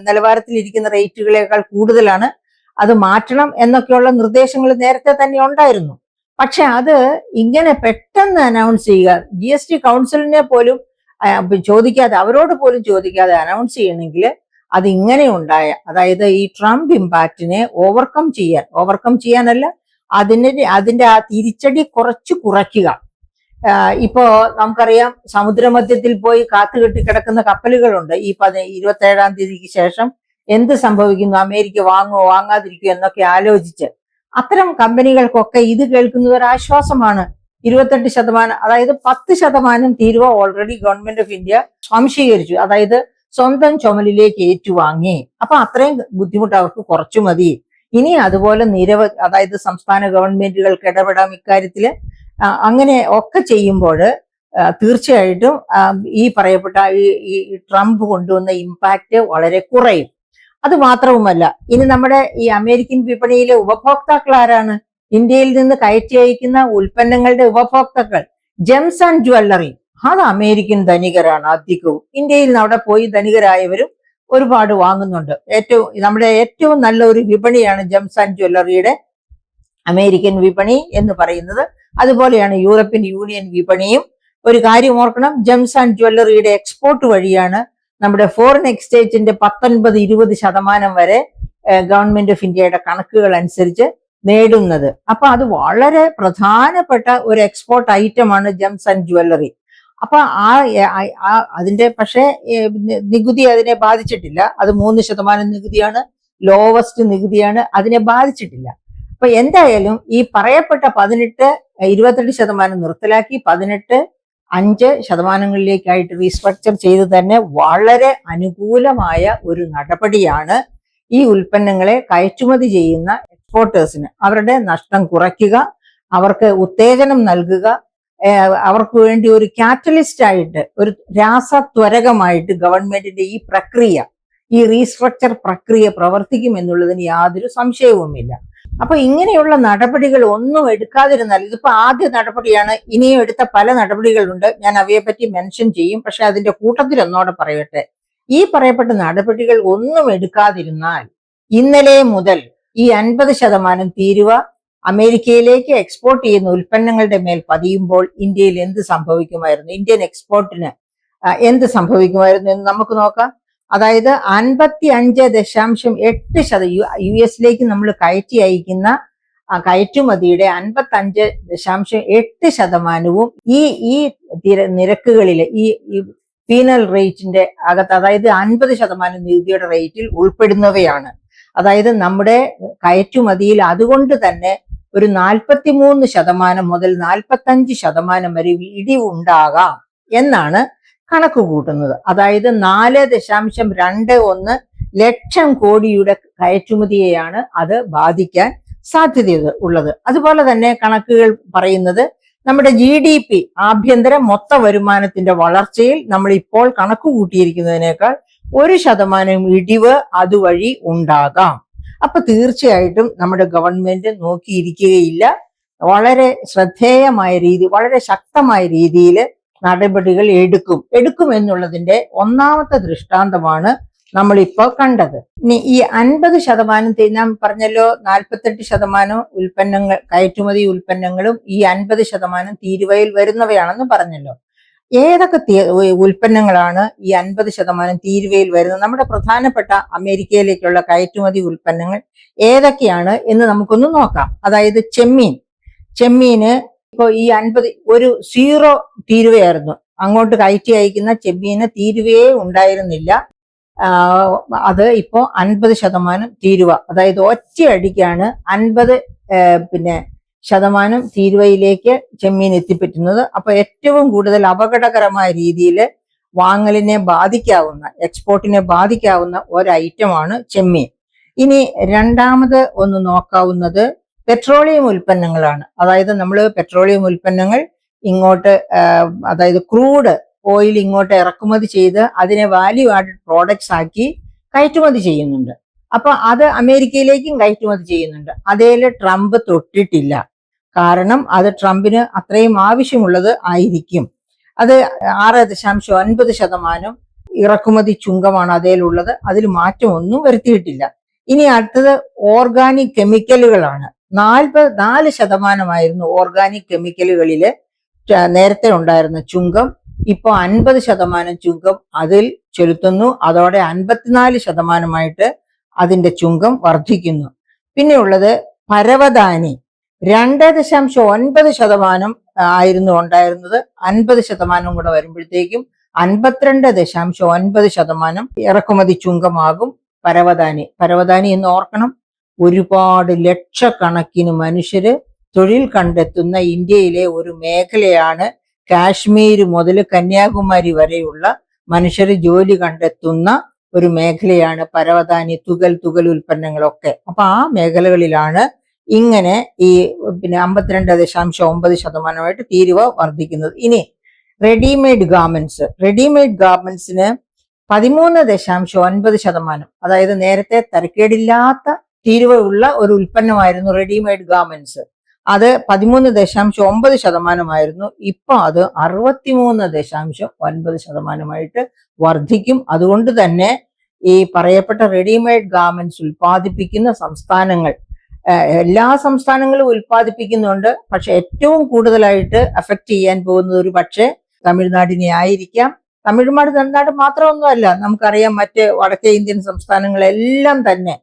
നിലവാരത്തിലിരിക്കുന്ന റേറ്റുകളേക്കാൾ കൂടുതലാണ്, അത് മാറ്റണം എന്നൊക്കെയുള്ള നിർദ്ദേശങ്ങൾ നേരത്തെ തന്നെ ഉണ്ടായിരുന്നു. പക്ഷെ അത് ഇങ്ങനെ പെട്ടെന്ന് അനൗൺസ് ചെയ്യുക, GST കൗൺസിലിനെ പോലും ചോദിക്കാതെ, അവരോട് പോലും ചോദിക്കാതെ അനൗൺസ് ചെയ്യണമെങ്കിൽ അത് ഇങ്ങനെ ഉണ്ടായ, അതായത് ഈ ട്രംപ് ഇമ്പാക്റ്റിനെ ഓവർകം ചെയ്യാനല്ല, അതിന്റെ ആ തിരിച്ചടി കുറയ്ക്കുക. ഇപ്പോ നമുക്കറിയാം, സമുദ്രമധ്യത്തിൽ പോയി കാത്തുകെട്ടി കിടക്കുന്ന കപ്പലുകളുണ്ട്. ഈ 27-ാം തീയതിക്ക് ശേഷം എന്ത് സംഭവിക്കുന്നു, അമേരിക്ക വാങ്ങുമോ വാങ്ങാതിരിക്കുമോ എന്നൊക്കെ ആലോചിച്ച് അത്തരം കമ്പനികൾക്കൊക്കെ ഇത് കേൾക്കുന്നത് ഒരു ആശ്വാസമാണ്. 28%, അതായത് 10% തീരുവ ഓൾറെഡി ഗവൺമെന്റ് ഓഫ് ഇന്ത്യ സ്വാംശീകരിച്ചു, അതായത് സ്വന്തം ചുമലിലേക്ക് ഏറ്റുവാങ്ങി. അപ്പൊ അത്രയും ബുദ്ധിമുട്ട് അവർക്ക് കുറച്ചു മതി. ഇനി അതുപോലെ അതായത് സംസ്ഥാന ഗവൺമെന്റുകൾക്ക് ഇടപെടാം ഇക്കാര്യത്തില്. അങ്ങനെ ഒക്കെ ചെയ്യുമ്പോൾ തീർച്ചയായിട്ടും ഈ പറയപ്പെട്ട ഈ ട്രംപ് കൊണ്ടുവന്ന ഇമ്പാക്റ്റ് വളരെ കുറയും. അത് മാത്രവുമല്ല, ഇനി നമ്മുടെ ഈ അമേരിക്കൻ വിപണിയിലെ ഉപഭോക്താക്കൾ ആരാണ്? ഇന്ത്യയിൽ നിന്ന് കയറ്റി അയക്കുന്ന ഉൽപ്പന്നങ്ങളുടെ ഉപഭോക്താക്കൾ ജെംസ് ആൻഡ് ജ്വല്ലറി, അത് അമേരിക്കൻ ധനികരാണ് അധികവും. ഇന്ത്യയിൽ നിന്ന് അവിടെ പോയി ധനികരായവരും ഒരുപാട് വാങ്ങുന്നുണ്ട്. നമ്മുടെ ഏറ്റവും നല്ല ഒരു വിപണിയാണ് ജെംസ് ആൻഡ് ജ്വല്ലറിയുടെ അമേരിക്കൻ വിപണി എന്ന് പറയുന്നത്. അതുപോലെയാണ് യൂറോപ്യൻ യൂണിയൻ വിപണിയും. ഒരു കാര്യം ഓർക്കണം, ജെംസ് ആൻഡ് ജ്വല്ലറിയുടെ എക്സ്പോർട്ട് വഴിയാണ് നമ്മുടെ ഫോറിൻ എക്സ്ചേഞ്ചിന്റെ 19-20% വരെ ഗവൺമെന്റ് ഓഫ് ഇന്ത്യയുടെ കണക്കുകൾ അനുസരിച്ച് നേടുന്നത്. അപ്പൊ അത് വളരെ പ്രധാനപ്പെട്ട ഒരു എക്സ്പോർട്ട് ഐറ്റമാണ് ജെംസ് ആൻഡ് ജ്വല്ലറി. അപ്പൊ അതിന്റെ പക്ഷേ നികുതി അതിനെ ബാധിച്ചിട്ടില്ല. അത് 3% നികുതിയാണ്, ലോവസ്റ്റ് നികുതിയാണ്, അതിനെ ബാധിച്ചിട്ടില്ല. അപ്പൊ എന്തായാലും ഈ പറയപ്പെട്ട 18-28% നിർത്തലാക്കി 18.5% റീസ്ട്രക്ചർ ചെയ്ത് തന്നെ വളരെ അനുകൂലമായ ഒരു നടപടിയാണ് ഈ ഉൽപ്പന്നങ്ങളെ കയറ്റുമതി ചെയ്യുന്ന എക്സ്പോർട്ടേഴ്സിന്. അവരുടെ നഷ്ടം കുറയ്ക്കുക, അവർക്ക് ഉത്തേജനം നൽകുക, അവർക്ക് വേണ്ടി ഒരു കാറ്റലിസ്റ്റ് ആയിട്ട്, ഒരു രാസത്വരകമായിട്ട് ഗവൺമെന്റിന്റെ ഈ പ്രക്രിയ, ഈ റീസ്ട്രക്ചർ പ്രക്രിയ പ്രവർത്തിക്കും എന്നുള്ളതിന് യാതൊരു സംശയവുമില്ല. അപ്പൊ ഇങ്ങനെയുള്ള നടപടികൾ ഒന്നും എടുക്കാതിരുന്നാൽ, ഇതിപ്പോ ആദ്യ നടപടിയാണ്, ഇനിയും എടുത്ത പല നടപടികളുണ്ട്, ഞാൻ അവയെ പറ്റി മെൻഷൻ ചെയ്യും. പക്ഷെ അതിന്റെ കൂട്ടത്തിൽ ഒന്നോടെ പറയട്ടെ, ഈ പറയപ്പെട്ട നടപടികൾ ഒന്നും എടുക്കാതിരുന്നാൽ ഇന്നലെ മുതൽ ഈ 50% തീരുവ അമേരിക്കയിലേക്ക് എക്സ്പോർട്ട് ചെയ്യുന്ന ഉൽപ്പന്നങ്ങളുടെ മേൽ പതിയുമ്പോൾ ഇന്ത്യയിൽ എന്ത് സംഭവിക്കുമായിരുന്നു, ഇന്ത്യൻ എക്സ്പോർട്ടിന് എന്ത് സംഭവിക്കുമായിരുന്നു എന്ന് നമുക്ക് നോക്കാം. അതായത് 55.8% US നമ്മൾ കയറ്റി അയക്കുന്ന കയറ്റുമതിയുടെ 55.8% ഈ നിരക്കുകളിലെ ഈ പീനൽ റേറ്റിന്റെ അകത്ത്, അതായത് 50% നികുതിയുടെ റേറ്റിൽ ഉൾപ്പെടുന്നവയാണ്. അതായത് നമ്മുടെ കയറ്റുമതിയിൽ അതുകൊണ്ട് തന്നെ ഒരു 43% മുതൽ 45% വരെ ഇടിവുണ്ടാകാം എന്നാണ് കണക്ക് കൂട്ടുന്നത്. അതായത് 4.21 ലക്ഷം കോടിയുടെ കയറ്റുമതിയെയാണ് അത് ബാധിക്കാൻ സാധ്യത ഉള്ളത്. അതുപോലെ തന്നെ കണക്കുകൾ പറയുന്നത് നമ്മുടെ GDP, ആഭ്യന്തര മൊത്ത വരുമാനത്തിന്റെ വളർച്ചയിൽ നമ്മൾ ഇപ്പോൾ കണക്ക് കൂട്ടിയിരിക്കുന്നതിനേക്കാൾ 1% ഇടിവ് അതുവഴി ഉണ്ടാകാം. അപ്പൊ തീർച്ചയായിട്ടും നമ്മുടെ ഗവൺമെന്റ് നോക്കിയിരിക്കുകയില്ല. വളരെ ശ്രദ്ധേയമായ രീതി, വളരെ ശക്തമായ രീതിയിൽ നടപടികൾ എടുക്കും എന്നുള്ളതിന്റെ ഒന്നാമത്തെ ദൃഷ്ടാന്തമാണ് നമ്മളിപ്പോൾ കണ്ടത്. ഇനി ഈ 50%, ഞാൻ പറഞ്ഞല്ലോ 48% ഉൽപ്പന്നങ്ങൾ, കയറ്റുമതി ഉൽപ്പന്നങ്ങളും ഈ 50% തീരുവയിൽ വരുന്നവയാണെന്ന് പറഞ്ഞല്ലോ. ഏതൊക്കെ ഉൽപ്പന്നങ്ങളാണ് ഈ 50% തീരുവയിൽ വരുന്നത്? നമ്മുടെ പ്രധാനപ്പെട്ട അമേരിക്കയിലേക്കുള്ള കയറ്റുമതി ഉൽപ്പന്നങ്ങൾ ഏതൊക്കെയാണ് എന്ന് നമുക്കൊന്ന് നോക്കാം. അതായത് ചെമ്മീന് ഇപ്പോൾ ഈ 50 ഒരു 0 തീരുവയായിരുന്നു. അങ്ങോട്ട് കയറ്റി അയക്കുന്ന ചെമ്മീന് തീരുവയെ ഉണ്ടായിരുന്നില്ല. അത് ഇപ്പോ 50% തീരുവ, അതായത് ഒറ്റയടിക്കാണ് 50% തീരുവയിലേക്ക് ചെമ്മീൻ എത്തിപ്പറ്റുന്നത്. അപ്പൊ ഏറ്റവും കൂടുതൽ അപകടകരമായ രീതിയിൽ വാങ്ങലിനെ ബാധിക്കാവുന്ന, എക്സ്പോർട്ടിനെ ബാധിക്കാവുന്ന ഒരു ഐറ്റമാണ് ചെമ്മീൻ. ഇനി രണ്ടാമത് ഒന്ന് നോക്കാവുന്നത് പെട്രോളിയം ഉൽപ്പന്നങ്ങളാണ്. അതായത് നമ്മൾ പെട്രോളിയം ഉൽപ്പന്നങ്ങൾ ഇങ്ങോട്ട്, അതായത് ക്രൂഡ് ഓയിൽ ഇങ്ങോട്ട് ഇറക്കുമതി ചെയ്ത് അതിനെ വാല്യൂ ആഡഡ് പ്രോഡക്ട്സ് ആക്കി കയറ്റുമതി ചെയ്യുന്നുണ്ട്. അപ്പൊ അത് അമേരിക്കയിലേക്കും കയറ്റുമതി ചെയ്യുന്നുണ്ട്. അതേൽ ട്രംപ് തൊട്ടിട്ടില്ല. കാരണം അത് ട്രംപിന് അത്രയും ആവശ്യമുള്ളത് ആയിരിക്കും. അത് 6.9% ഇറക്കുമതി ചുങ്കമാണ് അതേലുള്ളത്. അതിൽ മാറ്റമൊന്നും വരുത്തിയിട്ടില്ല. ഇനി അടുത്തത് ഓർഗാനിക് കെമിക്കലുകളാണ്. 4% ഓർഗാനിക് കെമിക്കലുകളില് നേരത്തെ ഉണ്ടായിരുന്ന ചുങ്കം. ഇപ്പൊ 50% ചുങ്കം അതിൽ ചെലുത്തുന്നു. അതോടെ 54% അതിന്റെ ചുങ്കം വർദ്ധിക്കുന്നു. പിന്നെ ഉള്ളത് പരവതാനി. 2.9% ആയിരുന്നു ഉണ്ടായിരുന്നത്. 50% കൂടെ വരുമ്പോഴത്തേക്കും 52.9% ഇറക്കുമതി ചുങ്കമാകും പരവതാനി എന്ന് ഓർക്കണം. ഒരുപാട് ലക്ഷക്കണക്കിന് മനുഷ്യര് തൊഴിൽ കണ്ടെത്തുന്ന ഇന്ത്യയിലെ ഒരു മേഖലയാണ്. കാശ്മീർ മുതൽ കന്യാകുമാരി വരെയുള്ള മനുഷ്യർ ജോലി കണ്ടെത്തുന്ന ഒരു മേഖലയാണ് പരവതാനി, തുകൽ ഉൽപ്പന്നങ്ങളൊക്കെ. അപ്പൊ ആ മേഖലകളിലാണ് ഇങ്ങനെ ഈ 52.9% തീരുവ വർദ്ധിക്കുന്നത്. ഇനി റെഡിമെയ്ഡ് ഗാർമെന്റ്സിന് 13.9%, അതായത് നേരത്തെ തരക്കേടില്ലാത്ത തീരുവ ഉള്ള ഒരു ഉൽപ്പന്നമായിരുന്നു റെഡിമെയ്ഡ് ഗാർമെന്റ്സ്. അത് 13.9% ഇപ്പൊ അത് 63.9% വർദ്ധിക്കും. അതുകൊണ്ട് തന്നെ ഈ പറയപ്പെട്ട റെഡിമെയ്ഡ് ഗാർമെന്റ്സ് ഉൽപ്പാദിപ്പിക്കുന്ന സംസ്ഥാനങ്ങൾ, എല്ലാ സംസ്ഥാനങ്ങളും ഉൽപ്പാദിപ്പിക്കുന്നുണ്ട്. പക്ഷെ ഏറ്റവും കൂടുതലായിട്ട് അഫക്റ്റ് ചെയ്യാൻ പോകുന്നത് ഒരു പക്ഷേ തമിഴ്നാടിനെ ആയിരിക്കാം, തമിഴ്നാട് മാത്രമൊന്നുമല്ല, നമുക്കറിയാം മറ്റ് വടക്കേ ഇന്ത്യൻ സംസ്ഥാനങ്ങളെല്ലാം തന്നെ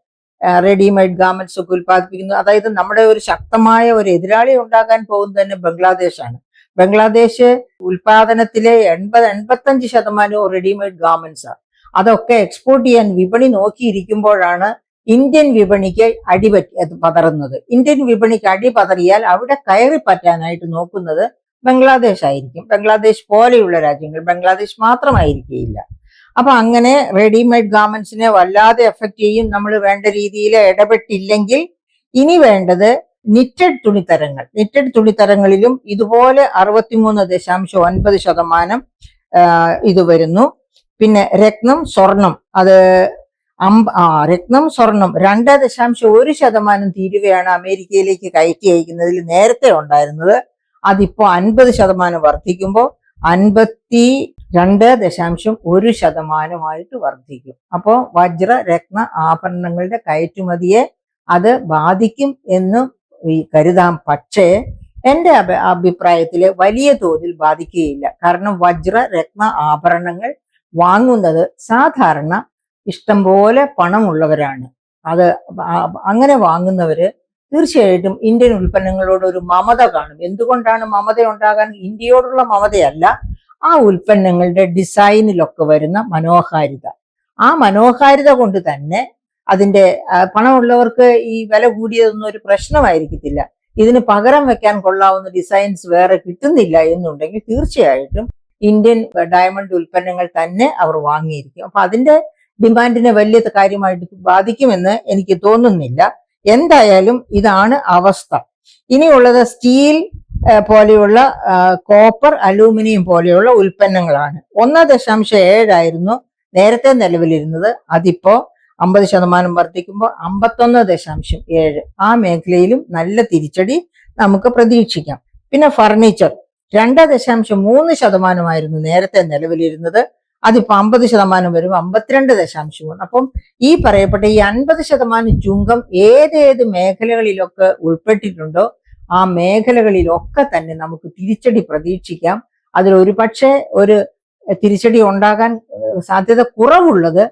റെഡിമെയ്ഡ് ഗാർമെന്റ്സ് ഒക്കെ ഉൽപ്പാദിപ്പിക്കുന്നു. അതായത് നമ്മുടെ ഒരു ശക്തമായ ഒരു എതിരാളി ഉണ്ടാകാൻ പോകുന്നത് തന്നെ ബംഗ്ലാദേശാണ്. ബംഗ്ലാദേശ് ഉൽപാദനത്തിലെ 80-85% റെഡിമെയ്ഡ് ഗാർമെന്റ്സ് ആണ്. അതൊക്കെ എക്സ്പോർട്ട് ചെയ്യാൻ വിപണി നോക്കിയിരിക്കുമ്പോഴാണ് ഇന്ത്യൻ വിപണിക്ക് പതറുന്നത്. ഇന്ത്യൻ വിപണിക്ക് അടി പതറിയാൽ അവിടെ കയറി പറ്റാനായിട്ട് നോക്കുന്നത് ബംഗ്ലാദേശ് ആയിരിക്കും. ബംഗ്ലാദേശ് പോലെയുള്ള രാജ്യങ്ങൾ, ബംഗ്ലാദേശ് മാത്രമായിരിക്കില്ല. അപ്പൊ അങ്ങനെ റെഡിമെയ്ഡ് ഗാർമെന്റ്സിനെ വല്ലാതെ എഫക്ട് ചെയ്യും. നമ്മൾ വേണ്ട രീതിയിൽ ഇടപെട്ടില്ലെങ്കിൽ ഇനി വേണ്ടത് നിറ്റഡ് തുണിത്തരങ്ങളിലും ഇതുപോലെ 63.9% ഇത് വരുന്നു. പിന്നെ രത്നം സ്വർണം, അത് രത്നം സ്വർണം 2.1% തീരുവയാണ് അമേരിക്കയിലേക്ക് കയറ്റി അയക്കുന്നതിൽ നേരത്തെ ഉണ്ടായിരുന്നത്. അതിപ്പോ 50% വർദ്ധിക്കുമ്പോൾ 52.1% വർദ്ധിക്കും. അപ്പോൾ വജ്ര രത്ന ആഭരണങ്ങളുടെ കയറ്റുമതിയെ അത് ബാധിക്കും എന്ന് കരുതാം. പക്ഷേ എന്റെ അഭിപ്രായത്തില് വലിയ തോതിൽ ബാധിക്കുകയില്ല. കാരണം വജ്ര രത്ന ആഭരണങ്ങൾ വാങ്ങുന്നത് സാധാരണ ഇഷ്ടംപോലെ പണമുള്ളവരാണ്. അത് അങ്ങനെ വാങ്ങുന്നവര് തീർച്ചയായിട്ടും ഇന്ത്യൻ ഉൽപ്പന്നങ്ങളോട് ഒരു മമത കാണും. എന്തുകൊണ്ടാണ് മമത ഉണ്ടാകാൻ? ഇന്ത്യയോടുള്ള മമതയല്ല, ആ ഉൽപ്പന്നങ്ങളുടെ ഡിസൈനിലൊക്കെ വരുന്ന മനോഹാരിത. ആ മനോഹാരിത കൊണ്ട് തന്നെ അതിന്റെ പണമുള്ളവർക്ക് ഈ വില കൂടിയതൊന്നും ഒരു പ്രശ്നമായിരിക്കത്തില്ല. ഇതിന് പകരം വെക്കാൻ കൊള്ളാവുന്ന ഡിസൈൻസ് വേറെ കിട്ടുന്നില്ല എന്നുണ്ടെങ്കിൽ തീർച്ചയായിട്ടും ഇന്ത്യൻ ഡയമണ്ട് ഉൽപ്പന്നങ്ങൾ തന്നെ അവർ വാങ്ങിയിരിക്കും. അപ്പൊ അതിന്റെ ഡിമാൻഡിനെ വലിയ കാര്യമായിട്ട് ബാധിക്കുമെന്ന് എനിക്ക് തോന്നുന്നില്ല. എന്തായാലും ഇതാണ് അവസ്ഥ. ഇനിയുള്ളത് സ്റ്റീൽ പോലെയുള്ള കോപ്പർ, അലൂമിനിയം പോലെയുള്ള ഉൽപ്പന്നങ്ങളാണ്. 1.7 നേരത്തെ നിലവിലിരുന്നത്. അതിപ്പോ 50% വർദ്ധിക്കുമ്പോൾ 51.7. ആ മേഖലയിലും നല്ല തിരിച്ചടി നമുക്ക് പ്രതീക്ഷിക്കാം. പിന്നെ ഫർണിച്ചർ 2.3% നേരത്തെ നിലവിലിരുന്നത്. അതിപ്പോ 50% വരും, 52.3. അപ്പം ഈ പറയപ്പെട്ട ഈ 50% ചുങ്കം ഏതേത് മേഖലകളിലൊക്കെ ഉൾപ്പെട്ടിട്ടുണ്ടോ ആ മേഖലകളിലൊക്കെ തന്നെ നമുക്ക് തിരിച്ചടി പ്രതീക്ഷിക്കാം. അതിൽ ഒരു പക്ഷേ ഒരു തിരിച്ചടി ഉണ്ടാകാൻ സാധ്യത കുറവുള്ളത്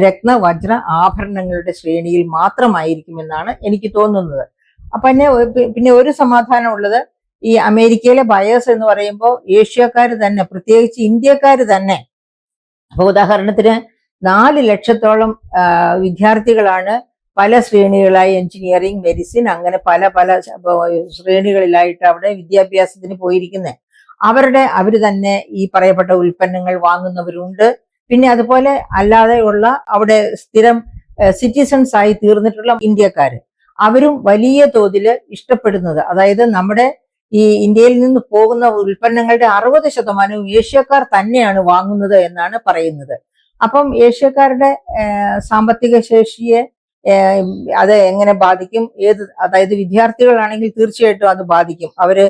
രത്ന വജ്ര ആഭരണങ്ങളുടെ ശ്രേണിയിൽ മാത്രമായിരിക്കുമെന്നാണ് എനിക്ക് തോന്നുന്നത്. അപ്പൊ പിന്നെ ഒരു സമാധാനം ഉള്ളത്, ഈ അമേരിക്കയിലെ ബയേഴ്സ് എന്ന് പറയുമ്പോൾ ഏഷ്യക്കാർ തന്നെ, പ്രത്യേകിച്ച് ഇന്ത്യക്കാർ തന്നെ. അപ്പൊ ഉദാഹരണത്തിന് 4 ലക്ഷത്തോളം വിദ്യാർത്ഥികളാണ് പല ശ്രേണികളായി എഞ്ചിനീയറിംഗ്, മെഡിസിൻ, അങ്ങനെ പല ശ്രേണികളിലായിട്ട് അവിടെ വിദ്യാഭ്യാസത്തിന് പോയിരിക്കുന്നത്. അവര് തന്നെ ഈ പറയപ്പെട്ട ഉൽപ്പന്നങ്ങൾ വാങ്ങുന്നവരുണ്ട്. പിന്നെ അതുപോലെ അല്ലാതെയുള്ള അവിടെ സ്ഥിരം സിറ്റിസൺസ് ആയി തീർന്നിട്ടുള്ള ഇന്ത്യക്കാര്, അവരും വലിയ തോതിൽ ഇഷ്ടപ്പെടുന്നത്, അതായത് നമ്മുടെ ഈ ഇന്ത്യയിൽ നിന്ന് പോകുന്ന ഉൽപ്പന്നങ്ങളുടെ 60% ഏഷ്യക്കാർ തന്നെയാണ് വാങ്ങുന്നത് എന്നാണ് പറയുന്നത്. അപ്പം ഏഷ്യക്കാരുടെ സാമ്പത്തിക ശേഷിയെ അത് എങ്ങനെ ബാധിക്കും? അതായത് വിദ്യാർത്ഥികളാണെങ്കിൽ തീർച്ചയായിട്ടും അത് ബാധിക്കും. അവര്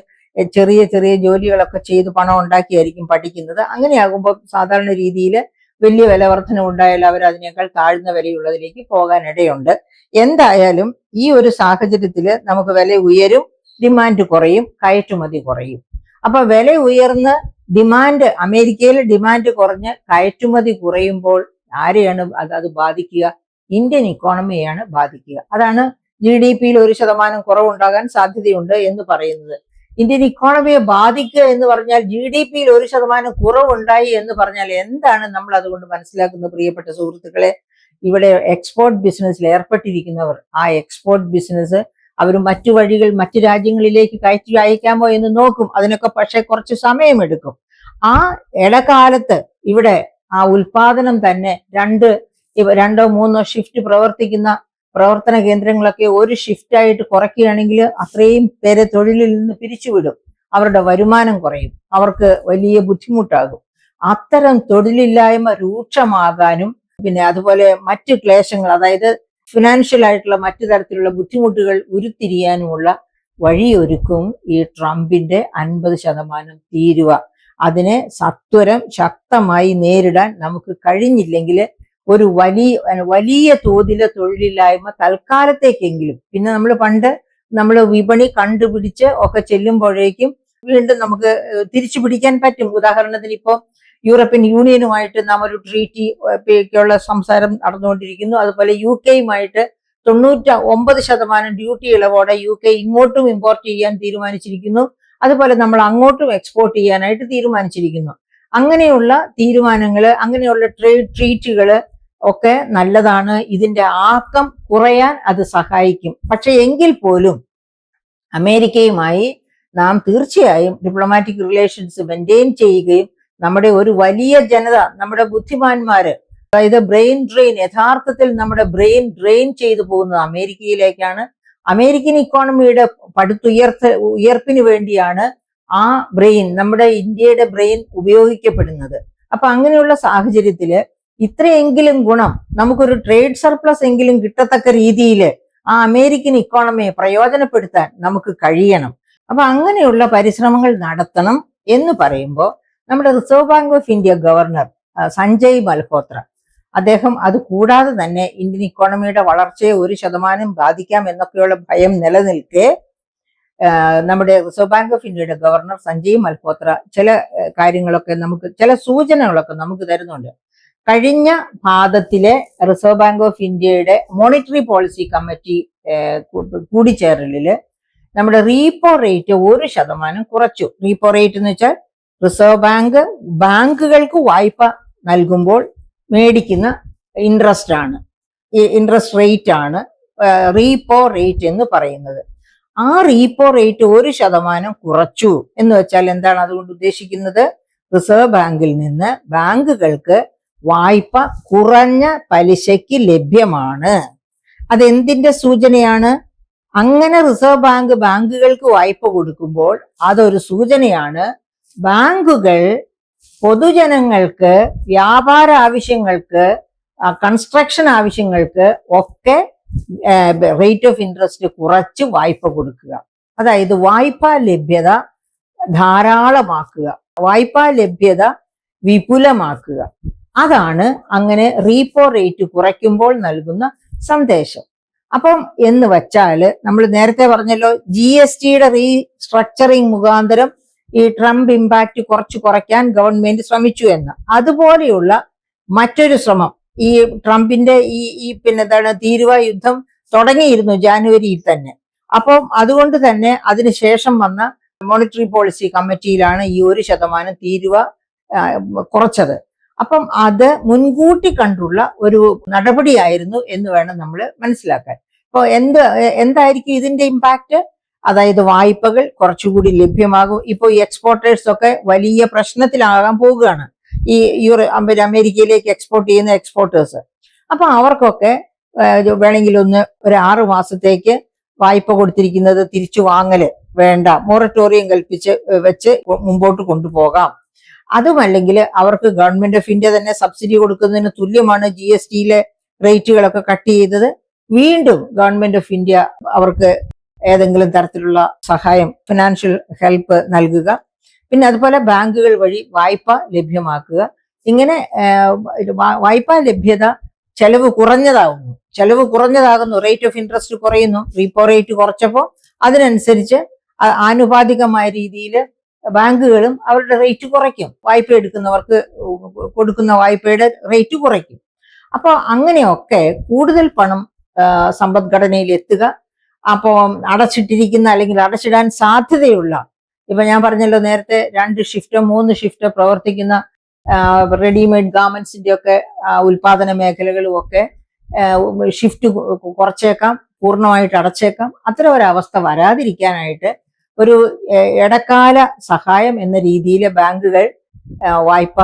ചെറിയ ജോലികളൊക്കെ ചെയ്ത് പണം ഉണ്ടാക്കിയായിരിക്കും പഠിക്കുന്നത്. അങ്ങനെയാകുമ്പോൾ സാധാരണ രീതിയിൽ വലിയ വിലവർധന ഉണ്ടായാൽ അവർ അതിനേക്കാൾ താഴ്ന്ന വിലയുള്ളതിലേക്ക് പോകാനിടയുണ്ട്. എന്തായാലും ഈ ഒരു സാഹചര്യത്തില് നമുക്ക് വില ഉയരും, ഡിമാൻഡ് കുറയും, കയറ്റുമതി കുറയും. അപ്പൊ വില ഉയർന്ന് അമേരിക്കയിലെ ഡിമാൻഡ് കുറഞ്ഞ് കയറ്റുമതി കുറയുമ്പോൾ ആരെയാണ് അത് ബാധിക്കുക? ഇന്ത്യൻ ഇക്കോണമിയാണ് ബാധിക്കുക. അതാണ് GDP 1% കുറവുണ്ടാകാൻ സാധ്യതയുണ്ട് എന്ന് പറയുന്നത്. ഇന്ത്യൻ ഇക്കോണമിയെ ബാധിക്കുക എന്ന് പറഞ്ഞാൽ GDP 1% കുറവുണ്ടായി എന്ന് പറഞ്ഞാൽ എന്താണ് നമ്മൾ അതുകൊണ്ട് മനസ്സിലാക്കുന്നത്? പ്രിയപ്പെട്ട സുഹൃത്തുക്കളെ, ഇവിടെ എക്സ്പോർട്ട് ബിസിനസ്സിൽ ഏർപ്പെട്ടിരിക്കുന്നവർ, ആ എക്സ്പോർട്ട് ബിസിനസ് അവർ മറ്റു രാജ്യങ്ങളിലേക്ക് കയറ്റി അയക്കാമോ എന്ന് നോക്കും. അതിനൊക്കെ പക്ഷെ കുറച്ച് സമയമെടുക്കും. ആ ഇടകാലത്ത് ഇവിടെ ആ ഉൽപാദനം തന്നെ 2-3 ഷിഫ്റ്റ് പ്രവർത്തിക്കുന്ന പ്രവർത്തന കേന്ദ്രങ്ങളൊക്കെ ഒരു ഷിഫ്റ്റായിട്ട് കുറയ്ക്കുകയാണെങ്കിൽ അത്രയും പേരെ തൊഴിലിൽ നിന്ന് പിരിച്ചുവിടും. അവരുടെ വരുമാനം കുറയും, അവർക്ക് വലിയ ബുദ്ധിമുട്ടാകും. അത്തരം തൊഴിലില്ലായ്മ രൂക്ഷമാകാനും പിന്നെ അതുപോലെ മറ്റ് ക്ലേശങ്ങൾ, അതായത് ഫിനാൻഷ്യൽ ആയിട്ടുള്ള മറ്റു തരത്തിലുള്ള ബുദ്ധിമുട്ടുകൾ ഉരുത്തിരിയാനുമുള്ള വഴിയൊരുക്കും ഈ ട്രംപിന്റെ 50% തീരുവ. അതിനെ സത്വരം ശക്തമായി നേരിടാൻ നമുക്ക് കഴിഞ്ഞില്ലെങ്കിൽ ഒരു വലിയ തോതിലെ തൊഴിലില്ലായ്മ തൽക്കാലത്തേക്കെങ്കിലും, പിന്നെ നമ്മൾ വിപണി കണ്ടുപിടിച്ച് ഒക്കെ ചെല്ലുമ്പോഴേക്കും വീണ്ടും നമുക്ക് തിരിച്ചു പിടിക്കാൻ പറ്റും. ഉദാഹരണത്തിന് ഇപ്പോൾ യൂറോപ്യൻ യൂണിയനുമായിട്ട് നാം ഒരു ട്രീറ്റിക്കുള്ള സംസാരം നടന്നുകൊണ്ടിരിക്കുന്നു. അതുപോലെ UK-യുമായിട്ട് 99% ഡ്യൂട്ടി ഇളവോടെ UK ഇങ്ങോട്ടും ഇമ്പോർട്ട് ചെയ്യാൻ തീരുമാനിച്ചിരിക്കുന്നു. അതുപോലെ നമ്മൾ അങ്ങോട്ടും എക്സ്പോർട്ട് ചെയ്യാനായിട്ട് തീരുമാനിച്ചിരിക്കുന്നു. അങ്ങനെയുള്ള തീരുമാനങ്ങള്, അങ്ങനെയുള്ള ട്രീറ്റുകള് ഒക്കെ നല്ലതാണ്. ഇതിന്റെ ആക്കം കുറയാൻ അത് സഹായിക്കും. പക്ഷെ എങ്കിൽ പോലും അമേരിക്കയുമായി നാം തീർച്ചയായും ഡിപ്ലോമാറ്റിക് റിലേഷൻസ് മെയിൻറ്റെയിൻ ചെയ്യുകയും നമ്മുടെ ഒരു വലിയ ജനത, നമ്മുടെ ബുദ്ധിമാന്മാര്, അതായത് ബ്രെയിൻ ഡ്രെയിൻ, യഥാർത്ഥത്തിൽ നമ്മുടെ ബ്രെയിൻ ഡ്രെയിൻ ചെയ്തു പോകുന്നത് അമേരിക്കയിലേക്കാണ്. അമേരിക്കൻ ഇക്കോണമിയുടെ ഉയർപ്പിന് വേണ്ടിയാണ് ആ ബ്രെയിൻ, നമ്മുടെ ഇന്ത്യയുടെ ബ്രെയിൻ ഉപയോഗിക്കപ്പെടുന്നത്. അപ്പൊ അങ്ങനെയുള്ള സാഹചര്യത്തില് ഇത്രയെങ്കിലും ഗുണം, നമുക്കൊരു ട്രേഡ് സർപ്ലസ് എങ്കിലും കിട്ടത്തക്ക രീതിയിൽ ആ അമേരിക്കൻ ഇക്കോണമിയെ പ്രയോജനപ്പെടുത്താൻ നമുക്ക് കഴിയണം. അപ്പൊ അങ്ങനെയുള്ള പരിശ്രമങ്ങൾ നടത്തണം എന്ന് പറയുമ്പോൾ നമ്മുടെ reserve bank of India governor Sanjay Malhotra, അദ്ദേഹം അത് കൂടാതെ തന്നെ ഇന്ത്യൻ ഇക്കോണമിയുടെ വളർച്ചയെ 1% ബാധിക്കാം എന്നൊക്കെയുള്ള ഭയം നിലനിൽക്കെ നമ്മുടെ റിസർവ് ബാങ്ക് ഓഫ് ഇന്ത്യയുടെ ഗവർണർ സഞ്ജയ് മൽഹോത്ര ചില കാര്യങ്ങളൊക്കെ ചില സൂചനകളൊക്കെ നമുക്ക് തരുന്നുണ്ട്. കഴിഞ്ഞ പാദത്തിലെ റിസർവ് ബാങ്ക് ഓഫ് ഇന്ത്യയുടെ മോണിറ്ററി പോളിസി കമ്മിറ്റി കൂടിച്ചേരലില് നമ്മുടെ റീപ്പോ റേറ്റ് 1% കുറച്ചു. റീപ്പോ റേറ്റ് എന്ന് വെച്ചാൽ റിസർവ് ബാങ്കുകൾക്ക് വായ്പ നൽകുമ്പോൾ മേടിക്കുന്ന ഇൻട്രസ്റ്റ് ആണ്, ഇൻട്രസ്റ്റ് റേറ്റ് ആണ് റീപ്പോ റേറ്റ് എന്ന് പറയുന്നത്. ആ റീപ്പോ റേറ്റ് 1% കുറച്ചു എന്ന് വെച്ചാൽ എന്താണ് അതുകൊണ്ട് ഉദ്ദേശിക്കുന്നത്? റിസർവ് ബാങ്കിൽ നിന്ന് ബാങ്കുകൾക്ക് വായ്പ കുറഞ്ഞ പലിശയ്ക്ക് ലഭ്യമാണ്. അതെന്തിന്റെ സൂചനയാണ്? അങ്ങനെ റിസർവ് ബാങ്കുകൾക്ക് വായ്പ കൊടുക്കുമ്പോൾ അതൊരു സൂചനയാണ് ബാങ്കുകൾ പൊതുജനങ്ങൾക്ക്, വ്യാപാര ആവശ്യങ്ങൾക്ക്, കൺസ്ട്രക്ഷൻ ആവശ്യങ്ങൾക്ക് ഒക്കെ റേറ്റ് ഓഫ് ഇൻട്രസ്റ്റ് കുറച്ച് വായ്പ കൊടുക്കുക. അതായത് വായ്പാ ലഭ്യത ധാരാളമാക്കുക, വായ്പാ ലഭ്യത വിപുലമാക്കുക. അതാണ് അങ്ങനെ റീപ്പോ റേറ്റ് കുറയ്ക്കുമ്പോൾ നൽകുന്ന സന്ദേശം. അപ്പം എന്ന് വെച്ചാൽ നമ്മൾ നേരത്തെ പറഞ്ഞല്ലോ, GSTയുടെ റീസ്ട്രക്ചറിങ് മുഖാന്തരം ഈ ട്രംപ് ഇമ്പാക്ട് കുറയ്ക്കാൻ ഗവൺമെന്റ് ശ്രമിച്ചു എന്ന്. അതുപോലെയുള്ള മറ്റൊരു ശ്രമം ഈ ട്രംപിന്റെ എന്താണ് തീരുവ യുദ്ധം തുടങ്ങിയിരുന്നു ജാനുവരിയിൽ തന്നെ. അപ്പം അതുകൊണ്ട് തന്നെ അതിനുശേഷം വന്ന മോണിറ്ററി പോളിസി കമ്മിറ്റിയിലാണ് ഈ 1% തീരുവ കുറച്ചത്. അപ്പം അത് മുൻകൂട്ടി കണ്ടുള്ള ഒരു നടപടിയായിരുന്നു എന്ന് വേണം നമ്മൾ മനസ്സിലാക്കാൻ. അപ്പോൾ എന്തായിരിക്കും ഇതിന്റെ ഇമ്പാക്ട്? അതായത് വായ്പകൾ കുറച്ചുകൂടി ലഭ്യമാകും. ഇപ്പോൾ ഈ എക്സ്പോർട്ടേഴ്സ് ഒക്കെ വലിയ പ്രശ്നത്തിലാകാൻ പോവുകയാണ്, ഈ അമേരിക്കയിലേക്ക് എക്സ്പോർട്ട് ചെയ്യുന്ന എക്സ്പോർട്ടേഴ്സ്. അപ്പൊ അവർക്കൊക്കെ വേണമെങ്കിൽ ഒരു 6 മാസത്തേക്ക് വായ്പ കൊടുത്തിരിക്കുന്നത് തിരിച്ചു വാങ്ങല് വേണ്ട, മൊറട്ടോറിയം കൽപ്പിച്ച് വെച്ച് മുമ്പോട്ട് കൊണ്ടുപോകാം. അതുമല്ലെങ്കിൽ അവർക്ക് ഗവൺമെന്റ് ഓഫ് ഇന്ത്യ തന്നെ സബ്സിഡി കൊടുക്കുന്നതിന് തുല്യമാണ് GSTയിലെ റേറ്റുകളൊക്കെ കട്ട് ചെയ്തത്. വീണ്ടും ഗവൺമെന്റ് ഓഫ് ഇന്ത്യ അവർക്ക് ഏതെങ്കിലും തരത്തിലുള്ള സഹായം, ഫിനാൻഷ്യൽ ഹെൽപ്പ് നൽകുക. പിന്നെ അതുപോലെ ബാങ്കുകൾ വഴി വായ്പ ലഭ്യമാക്കുക. ഇങ്ങനെ വായ്പാ ലഭ്യത ചെലവ് കുറഞ്ഞതാകുന്നു, റേറ്റ് ഓഫ് ഇൻട്രസ്റ്റ് കുറയുന്നു. റീപ്പോ റേറ്റ് കുറച്ചപ്പോൾ അതിനനുസരിച്ച് ആനുപാതികമായ രീതിയിൽ ബാങ്കുകളും അവരുടെ റേറ്റ് കുറയ്ക്കും, വായ്പ എടുക്കുന്നവർക്ക് കൊടുക്കുന്ന വായ്പയുടെ റേറ്റ് കുറയ്ക്കും. അപ്പോൾ അങ്ങനെയൊക്കെ കൂടുതൽ പണം സമ്പദ്ഘടനയിൽ എത്തുക. അപ്പോൾ അടച്ചിട്ടിരിക്കുന്ന അല്ലെങ്കിൽ അടച്ചിടാൻ സാധ്യതയുള്ള, ഇപ്പൊ ഞാൻ പറഞ്ഞല്ലോ നേരത്തെ 2 ഷിഫ്റ്റോ 3 ഷിഫ്റ്റോ പ്രവർത്തിക്കുന്ന റെഡിമെയ്ഡ് ഗാർമെന്റ്സിന്റെ ഒക്കെ ഉൽപാദന മേഖലകളും ഒക്കെ ഷിഫ്റ്റ് കുറച്ചേക്കാം, പൂർണ്ണമായിട്ട് അടച്ചേക്കാം. അത്തരം ഒരവസ്ഥ വരാതിരിക്കാനായിട്ട് ഒരു ഇടക്കാല സഹായം എന്ന രീതിയിൽ ബാങ്കുകൾ വായ്പ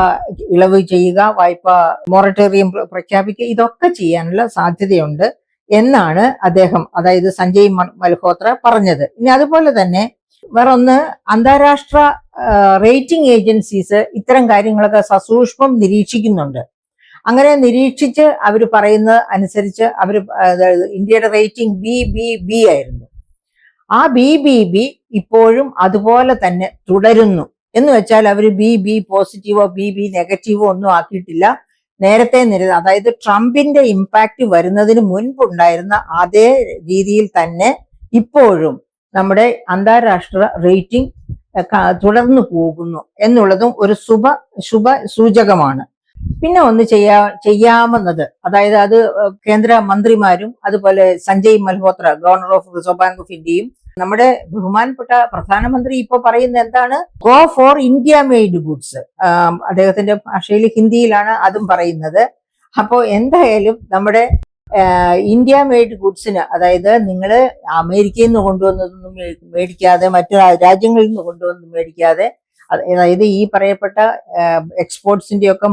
ഇളവ് ചെയ്യുക, വായ്പ മൊറട്ടോറിയം പ്രഖ്യാപിക്കുക, ഇതൊക്കെ ചെയ്യാനുള്ള സാധ്യതയുണ്ട് എന്നാണ് അദ്ദേഹം, അതായത് സഞ്ജയ് മൽഹോത്ര പറഞ്ഞത്. ഇനി അതുപോലെ തന്നെ വേറൊന്ന്, അന്താരാഷ്ട്ര റേറ്റിംഗ് ഏജൻസീസ് ഇത്തരം കാര്യങ്ങളൊക്കെ സസൂക്ഷ്മം നിരീക്ഷിക്കുന്നുണ്ട്. അങ്ങനെ നിരീക്ഷിച്ച് അവർ പറയുന്നത് അനുസരിച്ച് ഇന്ത്യയുടെ റേറ്റിംഗ് BBB ആയിരുന്നു. ആ BBB ഇപ്പോഴും അതുപോലെ തന്നെ തുടരുന്നു. എന്ന് വെച്ചാൽ അവർ BB പോസിറ്റീവോ BB നെഗറ്റീവോ ഒന്നും ആക്കിയിട്ടില്ല. നേരത്തെ അതായത് ട്രംപിന്റെ ഇമ്പാക്ട് വരുന്നതിന് മുൻപുണ്ടായിരുന്ന അതേ രീതിയിൽ തന്നെ ഇപ്പോഴും നമ്മുടെ അന്താരാഷ്ട്ര റേറ്റിംഗ് തുടർന്നു പോകുന്നു എന്നുള്ളതും ഒരു ശുഭ സൂചകമാണ്. പിന്നെ ഒന്ന് ചെയ്യാമെന്നത്, അതായത് അത് കേന്ദ്ര മന്ത്രിമാരും അതുപോലെ Sanjay Malhotra, governor of reserve bank of ഇന്ത്യയും, നമ്മുടെ ബഹുമാനപ്പെട്ട പ്രധാനമന്ത്രി ഇപ്പൊ പറയുന്നത് എന്താണ്? Go for India made goods. അദ്ദേഹത്തിന്റെ ഭാഷയിൽ ഹിന്ദിയിലാണ് അതും പറയുന്നത്. അപ്പോ എന്തായാലും നമ്മുടെ ഇന്ത്യ മെയ്ഡ് ഗുഡ്സിന്, അതായത് നിങ്ങൾ അമേരിക്കയിൽ നിന്ന് കൊണ്ടുവന്നതൊന്നും മേടിക്കാതെ, മറ്റു രാജ്യങ്ങളിൽ നിന്ന് കൊണ്ടുവന്ന് മേടിക്കാതെ, അതായത് ഈ പറയപ്പെട്ട എക്സ്പോർട്സിന്റെ ഒക്കെ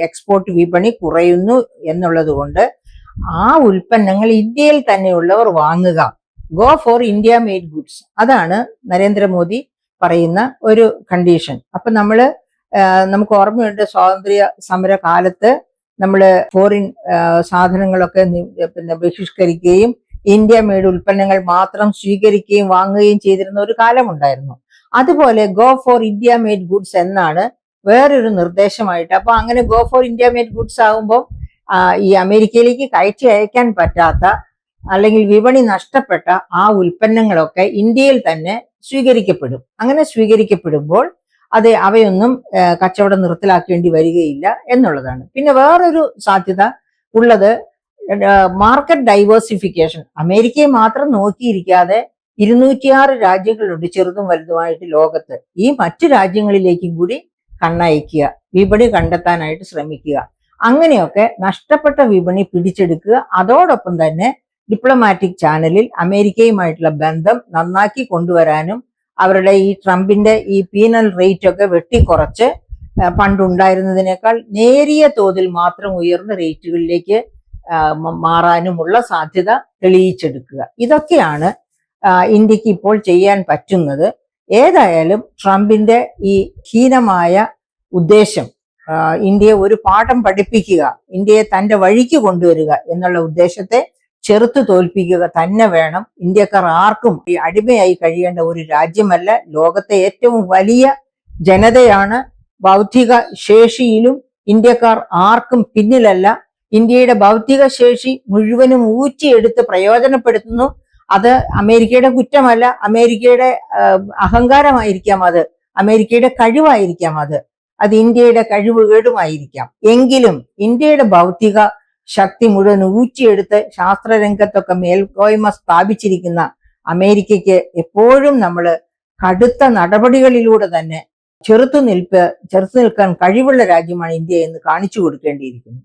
എക്സ്പോർട്ട് വിപണി കുറയുന്നു എന്നുള്ളത് കൊണ്ട് ആ ഉൽപ്പന്നങ്ങൾ ഇന്ത്യയിൽ തന്നെയുള്ളവർ വാങ്ങുക. Go for India made goods. അതാണ് നരേന്ദ്രമോദി പറയുന്ന ഒരു കണ്ടീഷൻ. അപ്പൊ നമുക്ക് ഓർമ്മയുണ്ട്, സ്വാതന്ത്ര്യ സമര കാലത്ത് നമ്മള് ഫോറിൻ സാധനങ്ങളൊക്കെ ബഹിഷ്കരിക്കുകയും ഇന്ത്യ മെയ്ഡ് ഉൽപ്പന്നങ്ങൾ മാത്രം സ്വീകരിക്കുകയും വാങ്ങുകയും ചെയ്തിരുന്ന ഒരു കാലമുണ്ടായിരുന്നു. അതുപോലെ go for India made goods എന്നാണ് വേറൊരു നിർദ്ദേശമായിട്ട്. അപ്പൊ അങ്ങനെ go for India made goods ആകുമ്പോൾ ഈ അമേരിക്കയിലേക്ക് കയറ്റി അയക്കാൻ പറ്റാത്ത അല്ലെങ്കിൽ വിപണി നഷ്ടപ്പെട്ട ആ ഉൽപ്പന്നങ്ങളൊക്കെ ഇന്ത്യയിൽ തന്നെ സ്വീകരിക്കപ്പെടും. അങ്ങനെ സ്വീകരിക്കപ്പെടുമ്പോൾ അവയൊന്നും കച്ചവടം നിർത്തലാക്കേണ്ടി വരികയില്ല എന്നുള്ളതാണ്. പിന്നെ വേറൊരു സാധ്യത ഉള്ളത് മാർക്കറ്റ് ഡൈവേഴ്സിഫിക്കേഷൻ. അമേരിക്കയെ മാത്രം നോക്കിയിരിക്കാതെ 206 രാജ്യങ്ങളുണ്ട് ചെറുതും വലുതുമായിട്ട് ലോകത്ത്. ഈ മറ്റു രാജ്യങ്ങളിലേക്കും കൂടി കണ്ണയക്കുക, വിപണി കണ്ടെത്താനായിട്ട് ശ്രമിക്കുക. അങ്ങനെയൊക്കെ നഷ്ടപ്പെട്ട വിപണി പിടിച്ചെടുക്കുക. അതോടൊപ്പം തന്നെ ഡിപ്ലോമാറ്റിക് ചാനലിൽ അമേരിക്കയുമായിട്ടുള്ള ബന്ധം നന്നാക്കി കൊണ്ടുവരാനും അവരുടെ ഈ ട്രംപിന്റെ ഈ പീനൽ റേറ്റ് ഒക്കെ വെട്ടിക്കുറച്ച് പണ്ടുണ്ടായിരുന്നതിനേക്കാൾ നേരിയ തോതിൽ മാത്രം ഉയർന്ന റേറ്റുകളിലേക്ക് മാറാനുമുള്ള സാധ്യത തെളിയിച്ചെടുക്കുക. ഇതൊക്കെയാണ് ഇന്ത്യക്ക് ഇപ്പോൾ ചെയ്യാൻ പറ്റുന്നത്. ഏതായാലും ട്രംപിന്റെ ഈ ഹീനമായ ഉദ്ദേശം, ഇന്ത്യയെ ഒരു പാഠം പഠിപ്പിക്കുക, ഇന്ത്യയെ തന്റെ വഴിക്ക് കൊണ്ടുവരിക എന്നുള്ള ഉദ്ദേശത്തെ ചെറുത്തു തോൽപ്പിക്കുക തന്നെ വേണം. ഇന്ത്യക്കാർ ആർക്കും അടിമയായി കഴിയേണ്ട ഒരു രാജ്യമല്ല. ലോകത്തെ ഏറ്റവും വലിയ ജനതയാണ്. ബൗദ്ധിക ശേഷിയിലും ഇന്ത്യക്കാർ ആർക്കും പിന്നിലല്ല. ഇന്ത്യയുടെ ബൗദ്ധിക ശേഷി മുഴുവനും ഊറ്റിയെടുത്ത് പ്രയോജനപ്പെടുത്തുന്നു. അത് അമേരിക്കയുടെ കുറ്റമല്ല, അമേരിക്കയുടെ അഹങ്കാരമായിരിക്കാം, അമേരിക്കയുടെ കഴിവായിരിക്കാം, അത് ഇന്ത്യയുടെ കഴിവുകേടുമായിരിക്കാം. എങ്കിലും ഇന്ത്യയുടെ ബൗദ്ധിക ശക്തി മുഴുവൻ ഊറ്റിയെടുത്ത് ശാസ്ത്രരംഗത്തൊക്കെ മേൽക്കോയ്മ സ്ഥാപിച്ചിരിക്കുന്ന അമേരിക്കയ്ക്ക് എപ്പോഴും നമ്മൾ കടുത്ത നടപടികളിലൂടെ തന്നെ ചെറുത്തു നിൽക്കാൻ കഴിവുള്ള രാജ്യമാണ് ഇന്ത്യ എന്ന് കാണിച്ചു കൊടുക്കേണ്ടിയിരിക്കുന്നു.